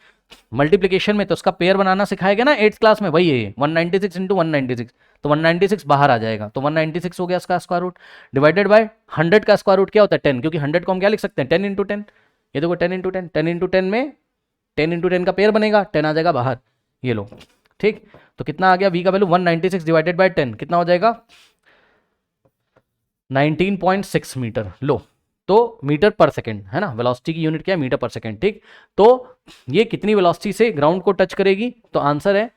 [SPEAKER 1] मल्टीप्लिकेशन में, तो उसका पेयर बनाना सिखाया गया ना 8th क्लास में, वही है 196 इंटू 196, तो 196 बाहर आ जाएगा, तो 196 हो गया इसका स्क्वायर रूट, डिवाइडेड बाय 100 का स्क्वायर रूट क्या होता है 10, क्योंकि 100 को हम क्या लिख सकते हैं 10 इंटू 10, ये देखो 10 इंटू 10, 10 इंटू 10 में 10 इंटू 10 का पेयर बनेगा, 10 आ जाएगा बाहर, ये लो। ठीक, तो कितना आ गया v का वैल्यू 196 डिवाइडेड बाय 10 कितना हो जाएगा 19.6 मीटर। लो तो मीटर पर सेकंड है ना, वेलोसिटी की यूनिट क्या है, मीटर पर सेकंड। ठीक, तो ये कितनी वेलोसिटी से ग्राउंड को टच करेगी, तो आंसर है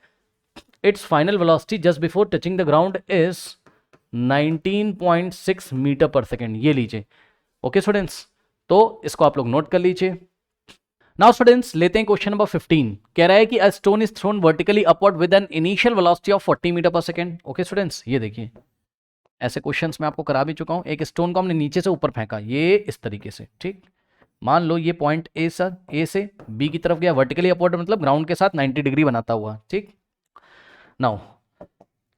[SPEAKER 1] it's final velocity just before touching the ground is 19.6 meter per second, ये लीजिए। ओके स्टूडेंट्स, तो इसको आप लोग नोट कर लीजिए। नाउ स्टूडेंट्स, लेते हैं क्वेश्चन नंबर 15। कह रहा है कि a stone is thrown vertically upward with an initial velocity of 40 meter per second. Okay students, ये देखिए, ऐसे क्वेश्चंस मैं आपको करा भी चुका हूं। एक स्टोन को हमने नीचे से ऊपर फेंका, ये इस तरीके से, ठीक, मान लो ये पॉइंट ए सर, ए से बी की तरफ गया वर्टिकली अपवर्ड, मतलब ग्राउंड के साथ 90 डिग्री बनाता हुआ। ठीक, नाउ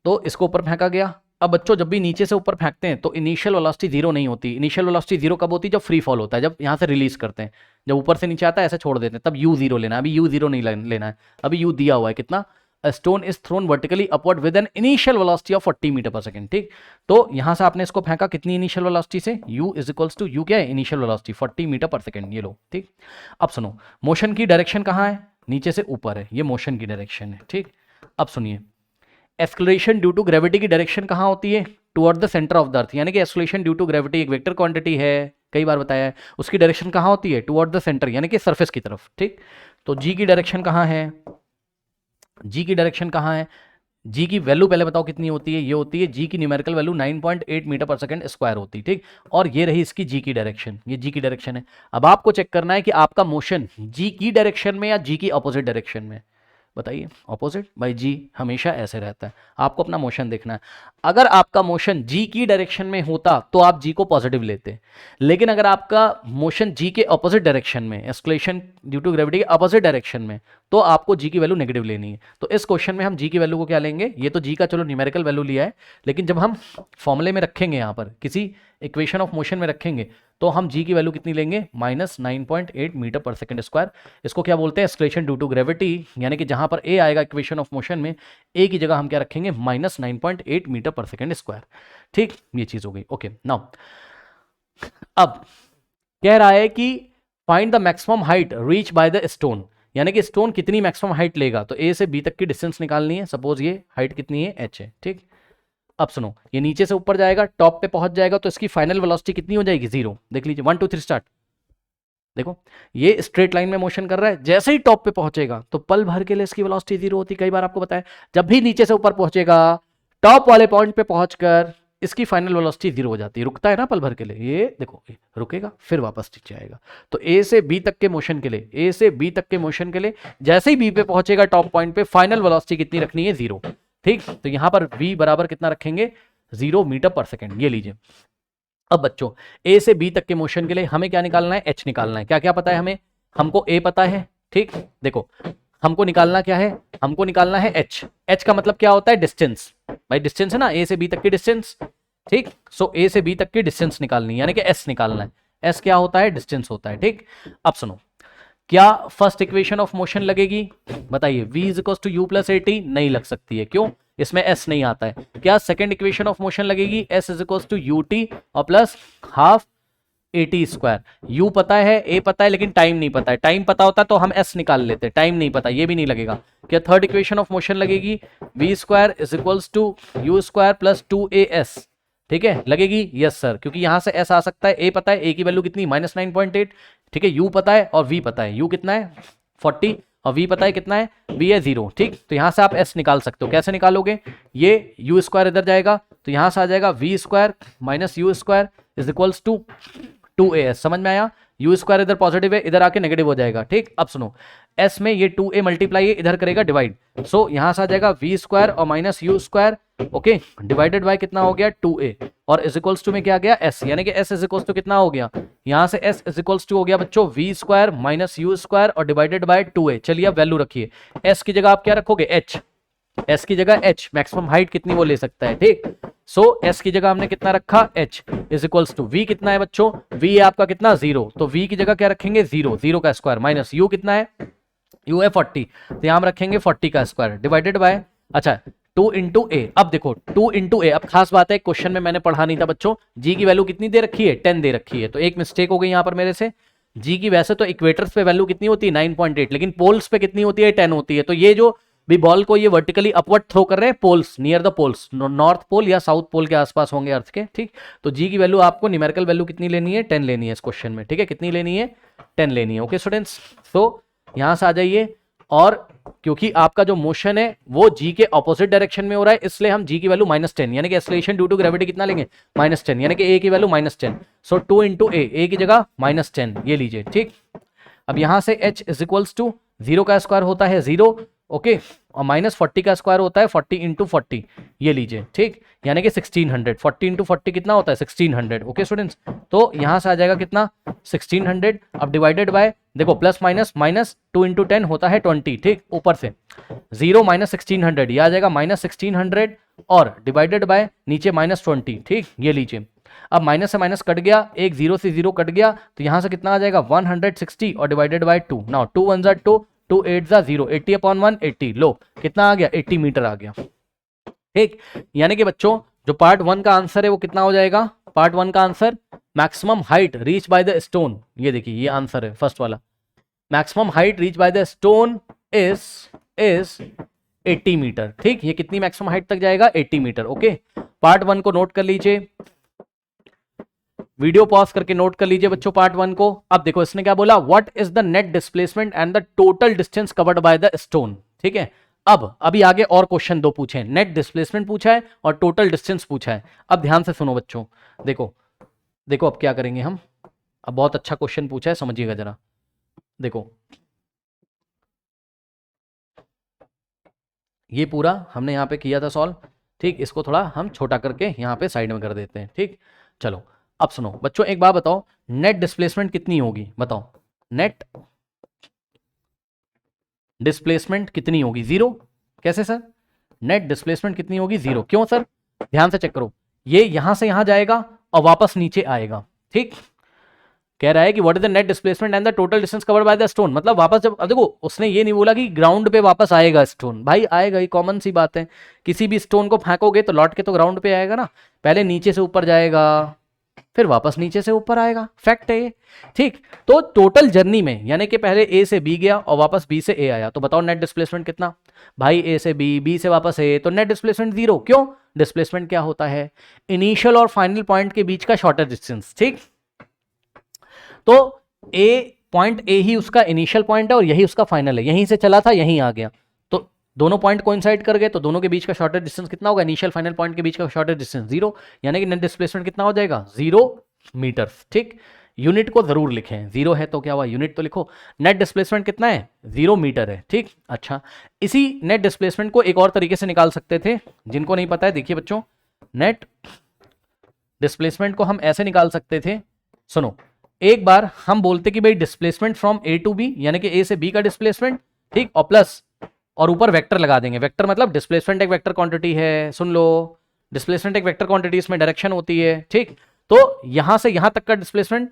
[SPEAKER 1] तो इसको ऊपर फेंका गया। अब बच्चों, जब भी नीचे से ऊपर फेंकते हैं तो इनिशियल वेलोसिटी जीरो नहीं होती। इनिशियल वेलोसिटी जीरो कब होती है, जब फ्री फॉल होता है, जब यहाँ से रिलीज करते हैं, जब ऊपर से नीचे आता है ऐसे छोड़ देते हैं, तब यू जीरो लेना है। अभी यू जीरो नहीं लेना है, अभी यू दिया हुआ है कितना, a stone is thrown vertically upward with an initial velocity of 40 meter per second. ठीक, तो यहां से आपने इसको फेंका कितनी इनिशियल वेलोसिटी से, u is equals to, u क्या है initial velocity 40 meter per second, ये लो। ठीक, अब सुनो, मोशन की डायरेक्शन कहाँ है, नीचे से ऊपर है, ये मोशन की डायरेक्शन है। ठीक, अब सुनिए, एक्सेलरेशन ड्यू टू ग्रेविटी की डायरेक्शन कहाँ होती है, toward the centre of the अर्थ, यानी कि एक्सेलरेशन ड्यू टू ग्रेविटी एक वेक्टर क्वांटिटी है, कई बार बताया है, उसकी डायरेक्शन कहाँ होती है, टुवर्ड द सेंटर, यानी कि सरफेस की तरफ। ठीक, तो g की डायरेक्शन कहाँ है, जी की डायरेक्शन कहाँ है, जी की वैल्यू पहले बताओ कितनी होती है, ये होती है जी की numerical value 9.8 metre per second square होती है। ठीक, और ये रही इसकी जी की डायरेक्शन, ये जी की डायरेक्शन है। अब आपको चेक करना है कि आपका मोशन जी की डायरेक्शन में या जी की अपोजिट डायरेक्शन में, बताइए। ऑपोजिट, भाई जी हमेशा ऐसे रहता है, आपको अपना मोशन देखना है। अगर आपका मोशन जी की डायरेक्शन में होता तो आप जी को पॉजिटिव लेते, लेकिन अगर आपका मोशन जी के अपोजिट डायरेक्शन में, एक्सेलरेशन ड्यू टू ग्रेविटी के अपोजिट डायरेक्शन में, तो आपको जी की वैल्यू नेगेटिव लेनी है। तो इस क्वेश्चन में हम जी की वैल्यू को क्या लेंगे, ये तो जी का चलो न्यूमेरिकल वैल्यू लिया है, लेकिन जब हम फॉर्मूले में रखेंगे, यहाँ पर किसी इक्वेशन ऑफ मोशन में रखेंगे, तो हम जी की वैल्यू कितनी लेंगे, -9.8 मीटर पर सेकंड स्क्वायर। इसको क्या बोलते हैं, एक्सेलरेशन ड्यू टू ग्रेविटी, यानी कि जहां पर ए आएगा इक्वेशन ऑफ मोशन में, ए की जगह हम क्या रखेंगे, -9.8 मीटर पर सेकंड स्क्वायर। ठीक, ये चीज हो गई। ओके, नाउ अब कह रहा है कि find the maximum height reach by the stone, यानी कि स्टोन कितनी मैक्सिमम हाइट लेगा, तो ए से बी तक की डिस्टेंस निकालनी है। सपोज ये हाइट कितनी है, h है। ठीक, अब सुनो, ये नीचे से ऊपर जाएगा, टॉप पे पहुंच जाएगा, तो इसकी फाइनल वेलोसिटी कितनी हो जाएगी, 0। देख लीजिए, 1 2 3 स्टार्ट। देखो, ये स्ट्रेट लाइन में मोशन कर रहा है, जैसे ही टॉप पे पहुंचेगा तो पल भर के लिए इसकी वेलोसिटी 0 होती है। कई बार आपको बताया, जब भी नीचे से ऊपर पहुंचेगा, टॉप वाले पॉइंट पे पहुंचकर इसकी फाइनल वेलोसिटी 0 हो जाती है। रुकता है ना पल भर के लिए, ये देखो रुकेगा, फिर वापस नीचे आएगा। तो ए से बी तक के मोशन के लिए, ए से बी तक के मोशन के लिए जैसे ही बी पे पहुंचेगा टॉप पॉइंट पे, फाइनल वेलोसिटी कितनी रखनी है, 0। ठीक, तो यहां पर v बराबर कितना रखेंगे, 0 मीटर पर सेकंड, ये लीजिए। अब बच्चों, ए से बी तक के मोशन के लिए हमें क्या निकालना है, h निकालना है। क्या क्या पता है हमें, हमको a पता है। ठीक, देखो हमको निकालना क्या है, हमको निकालना है h। h का मतलब क्या होता है, डिस्टेंस। भाई डिस्टेंस है ना, ए से बी तक की डिस्टेंस, ठीक। सो ए से बी तक की डिस्टेंस निकालनी है, यानी कि एस निकालना है। एस क्या होता है? डिस्टेंस होता है। ठीक, अब सुनो, क्या फर्स्ट इक्वेशन ऑफ मोशन लगेगी? बताइए, v is equal to u plus a t नहीं लग सकती है, क्यों? इसमें s नहीं आता है। क्या सेकंड इक्वेशन ऑफ मोशन लगेगी? s is equal to u t और plus half a t square. u पता है, a पता है, लेकिन टाइम नहीं पता है। टाइम पता होता तो हम s निकाल लेते, टाइम नहीं पता, ये भी नहीं लगेगा। क्या थर्ड इक्वेशन ऑफ मोशन लगेगी? v square is equal to u square plus two a s. ठीक है, लगेगी? यस सर, क्योंकि यहां से s आ सकता है। a पता है, a की वैल्यू कितनी? -9.8। ठीक है, u पता है और v पता है। u कितना है? 40 और v पता है कितना है? v है 0। ठीक, तो यहां से आप s निकाल सकते हो। कैसे निकालोगे? ये u स्क्वायर इधर जाएगा तो यहां से आ जाएगा v square minus u square is equals to 2as। समझ में आया? u स्क्वायर इधर पॉजिटिव है, इधर आके नेगेटिव हो जाएगा। ठीक, अब सुनो, s में ये 2a मल्टीप्लाई है, इधर करेगा डिवाइड। सो यहां से आ जाएगा v स्क्वायर और minus u square, okay, divided by कितना हो गया? 2a और इज इक्वल्स टू में क्या आ गया? s, यानी कि s इज इक्वल्स टू कितना हो गया? यहां से s इज इक्वल्स टू हो गया बच्चों v square minus u square और डिवाइडेड बाय 2a। चलिए अब वैल्यू रखिए। s की जगह आप क्या रखोगे? h। s की जगह h, मैक्सिमम हाइट कितनी वो ले सकता है। ठीक, सो s की जगह हमने कितना रखा? h is equals to v कितना है बच्चों? v है आपका कितना? 0, तो v की जगह क्या रखेंगे? 0, 0 का स्क्वायर माइनस u कितना है? u है 40, तो यहां हम रखेंगे 40 का स्क्वायर डिवाइडेड बाय, अच्छा, 2 इंटू ए। अब देखो 2 इंटू ए, अब खास बात है, क्वेश्चन में मैंने पढ़ा नहीं था बच्चों, जी की वैल्यू कितनी दे रखी है? 10 दे रखी है, तो एक मिस्टेक हो गई यहां पर मेरे से। जी की वैसे तो इक्वेटर्स पे वैल्यू कितनी होती है? 9.8, लेकिन पोल्स पे कितनी होती है? 10 होती है। तो ये जो भी बॉल को ये वर्टिकली अपवर्ड थ्रो कर रहे हैं, poles, near the poles, north pole या साउथ पोल के आसपास होंगे अर्थ के। ठीक, तो जी की वैल्यू आपको न्यूमेरिकल वैल्यू कितनी लेनी है? 10 लेनी है इस क्वेश्चन में। ठीक है, कितनी लेनी है? 10 लेनी है। ओके स्टूडेंट्स, तो यहां से आ जाइए, और क्योंकि आपका जो मोशन है वो जी के ऑपोजिट डायरेक्शन में हो रहा है, इसलिए हम जी की वैल्यू -10, यानी कि एक्सेलरेशन ड्यू टू ग्रेविटी कितना लेंगे? -10, यानी कि ए की वैल्यू -10। सो 2 इंटू ए की जगह -10 ये लीजिए। ठीक, अब यहां से h इज इक्वल्स टू 0 का स्क्वायर होता है 0, ओके, और -40 का स्क्वायर होता है 40 इंटू 40, ये लीजिए। ठीक, यानी कि 1600, 40 इंटू 40 कितना होता है? 1600। ओके स्टूडेंट्स, तो यहां से आ जाएगा कितना? 1600। अब डिवाइडेड बाय, देखो प्लस माइनस, माइनस 2 इंटू 10 होता है 20। ठीक, ऊपर से 0 माइनस 1600, ये आ जाएगा -1600 और डिवाइडेड बाय नीचे -20। ठीक, ये लीजिए। अब माइनस से माइनस कट गया, एक 0 से 0 कट गया, तो यहां से कितना आ जाएगा? 160 और डिवाइडेड बाय 2। Now 2 1 2, 2 8 0, 80 upon 1 80। लो कितना आ गया? 80 मीटर आ गया। ठीक, यानी कि बच्चों जो पार्ट 1 का आंसर है वो कितना हो जाएगा? पार्ट 1 का answer, maximum height reach by the stone, ये देखिए ये आंसर है फर्स्ट वाला। Maximum height reach by the stone is 80 meter. ठीक, ये कितनी मैक्सिमम हाइट तक जाएगा? 80 मीटर। ओके, पार्ट 1 को नोट कर लीजिए, वीडियो पॉज करके नोट कर लीजिए बच्चों पार्ट 1 को। अब देखो इसने क्या बोला? What is the net displacement and the total distance covered by the stone. ठीक है, अब अभी आगे और क्वेश्चन दो पूछे, नेट डिस्प्लेसमेंट पूछा है और टोटल डिस्टेंस पूछा है। अब ध्यान से सुनो बच्चों, देखो देखो अब क्या करेंगे हम। अब बहुत अच्छा क्वेश्चन पूछा है, समझिएगा जरा। देखो ये पूरा हमने यहाँ पे किया था सॉल्व। ठीक, इसको थोड़ा हम छोटा करके यहाँ पे साइड में कर देते हैं। ठीक, चलो अब सुनो बच्चों, एक बात बताओ, नेट डिस्प्लेसमेंट कितनी होगी? बताओ, नेट डिस्प्लेसमेंट कितनी होगी? 0। कैसे सर? नेट डिस्प्लेसमेंट कितनी होगी? 0। क्यों सर? ध्यान से चेक करो, ये यहां से यहां जाएगा और वापस नीचे आएगा। ठीक, कह रहा है कि what is the net displacement and the total distance covered by the stone, मतलब वापस जब, अब देखो उसने ये नहीं बोला कि ग्राउंड पे वापस आएगा स्टोन, भाई आएगा, ये कॉमन सी बात है। किसी भी स्टोन को फेंकोगे तो लौट के तो ग्राउंड पे आएगा ना, पहले नीचे से ऊपर जाएगा फिर वापस नीचे से ऊपर आएगा, फैक्ट है ये। ठीक, तो टोटल जर्नी में, यानी कि पहले ए से बी गया और वापस बी से ए आया, तो बताओ नेट डिस्प्लेसमेंट कितना? भाई ए से बी, बी से वापस ए, तो नेट डिस्प्लेसमेंट 0। क्यों? डिस्प्लेसमेंट क्या होता है? इनिशियल और फाइनल पॉइंट के बीच का शॉर्टर डिस्टेंस। ठीक, तो ए पॉइंट ए ही उसका इनिशियल पॉइंट है और यही उसका फाइनल है, यहीं से चला था यहीं आ गया, तो दोनों पॉइंट कोइंसाइड कर गए, तो दोनों के बीच का शॉर्टेस्ट डिस्टेंस कितना होगा? इनिशियल फाइनल पॉइंट के बीच का शॉर्टेस्ट डिस्टेंस 0, यानी कि नेट डिस्प्लेसमेंट कितना हो जाएगा? 0 मीटर। ठीक, यूनिट को जरूर लिखें, 0 है तो क्या हुआ, यूनिट तो लिखो। नेट डिस्प्लेसमेंट कितना है? 0 मीटर है। ठीक, अच्छा, इसी नेट डिस्प्लेसमेंट को एक और तरीके से निकाल सकते थे, जिनको नहीं पता है देखिए बच्चों, नेट डिस्प्लेसमेंट को हम ऐसे निकाल सकते थे। सुनो, एक बार हम बोलते कि भाई displacement from A to B, यानी कि ए से बी का डिस्प्लेसमेंट, ठीक, और प्लस और ऊपर वेक्टर लगा देंगे। वेक्टर मतलब डिस्प्लेसमेंट एक वेक्टर क्वांटिटी है, सुन लो, डिस्प्लेसमेंट एक वेक्टर क्वांटिटी, इसमें डायरेक्शन होती है, ठीक। तो यहां से यहां तक का डिस्प्लेसमेंट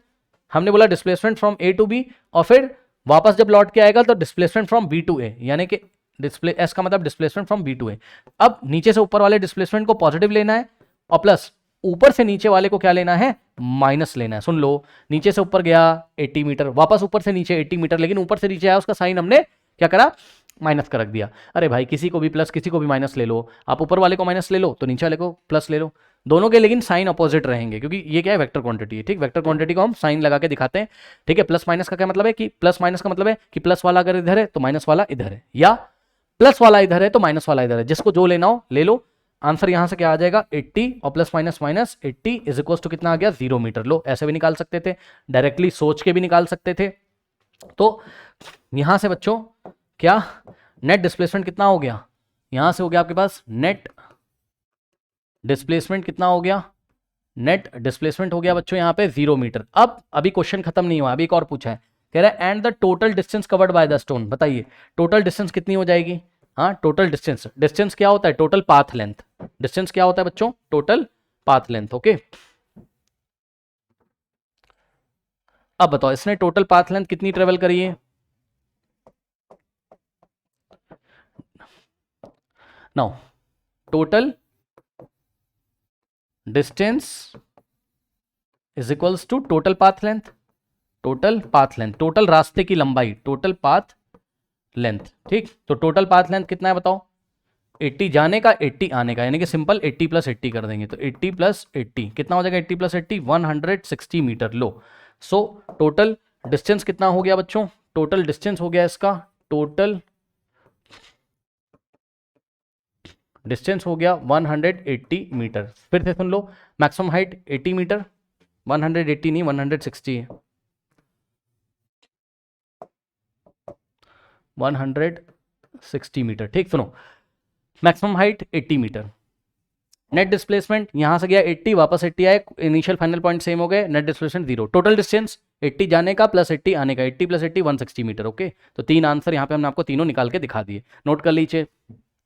[SPEAKER 1] हमने बोला displacement from A to B, और फिर वापस जब लौट के आएगा तो displacement from B to A, यानी कि डिस्प्ले एस का मतलब displacement from B to A. अब नीचे से ऊपर वाले डिस्प्लेसमेंट को पॉजिटिव लेना है और प्लस ऊपर से नीचे वाले को क्या लेना है, माइनस लेना है। सुन लो, नीचे से ऊपर गया 80 मीटर, वापस ऊपर से नीचे 80 मीटर, लेकिन ऊपर से नीचे आया उसका साइन हमने क्या करा, माइनस का रख दिया। अरे भाई किसी को भी प्लस किसी को भी माइनस ले लो, आप ऊपर वाले को माइनस ले लो तो नीचे वाले को प्लस ले लो, दोनों के लेकिन साइन अपोजिट रहेंगे, क्योंकि ये क्या है, वेक्टर क्वांटिटी है, ठीक। वेक्टर क्वांटिटी को हम साइन लगा के दिखाते हैं, ठीक है। प्लस माइनस का क्या मतलब है कि प्लस माइनस का मतलब है कि प्लस वाला अगर इधर है तो माइनस वाला इधर है, या प्लस वाला इधर है तो माइनस वाला इधर है, जिसको जो लेना हो ले लो। आंसर यहां से क्या आ जाएगा, 80 और plus minus minus 80 is equal to कितना आ गया, 0 मीटर। लो ऐसे भी निकाल सकते थे, डायरेक्टली सोच के भी निकाल सकते थे। तो यहां से बच्चों क्या नेट डिस्प्लेसमेंट कितना हो गया, यहां से हो गया आपके पास नेट डिस्प्लेसमेंट कितना हो गया, नेट डिस्प्लेसमेंट हो गया बच्चों यहाँ पे 0 मीटर। अब अभी क्वेश्चन खत्म नहीं हुआ, अभी एक और पूछा है, कह रहा है and the total distance covered by the stone. बताइए टोटल डिस्टेंस कितनी हो जाएगी। हाँ, टोटल डिस्टेंस, डिस्टेंस क्या होता है, टोटल पाथ लेंथ। डिस्टेंस क्या होता है बच्चों, टोटल पाथ लेंथ, ओके। अब बताओ इसने टोटल पाथ लेंथ कितनी ट्रेवल करी है। Now total distance is equals to total path length, total path length, total रास्ते की लंबाई, टोटल पाथ लेंथ, ठीक। तो टोटल पाथ लेंथ कितना है बताओ, 80 जाने का 80 आने का, यानी कि सिंपल 80 प्लस 80 कर देंगे तो 80 प्लस 80 कितना हो जाएगा, 80 प्लस 80 160 मीटर। लो सो टोटल डिस्टेंस कितना हो गया बच्चों, टोटल डिस्टेंस हो गया इसका, टोटल डिस्टेंस हो गया 180 मीटर। फिर से सुन लो, मैक्सिमम हाइट 80 मीटर, 180 नहीं 160 है, 160 मीटर, ठीक। सुनो, maximum height 80 meter, net displacement यहां से गया 80 वापस 80 आए, इनिशियल फाइनल पॉइंट सेम हो गए, नेट डिस्प्लेसमेंट 0, टोटल डिस्टेंस 80 जाने का प्लस 80 आने का, 80 प्लस 80 160 मीटर, ओके। तो तीन आंसर यहां पे हमने आपको तीनों निकाल के दिखा दिए, नोट कर लीजिए।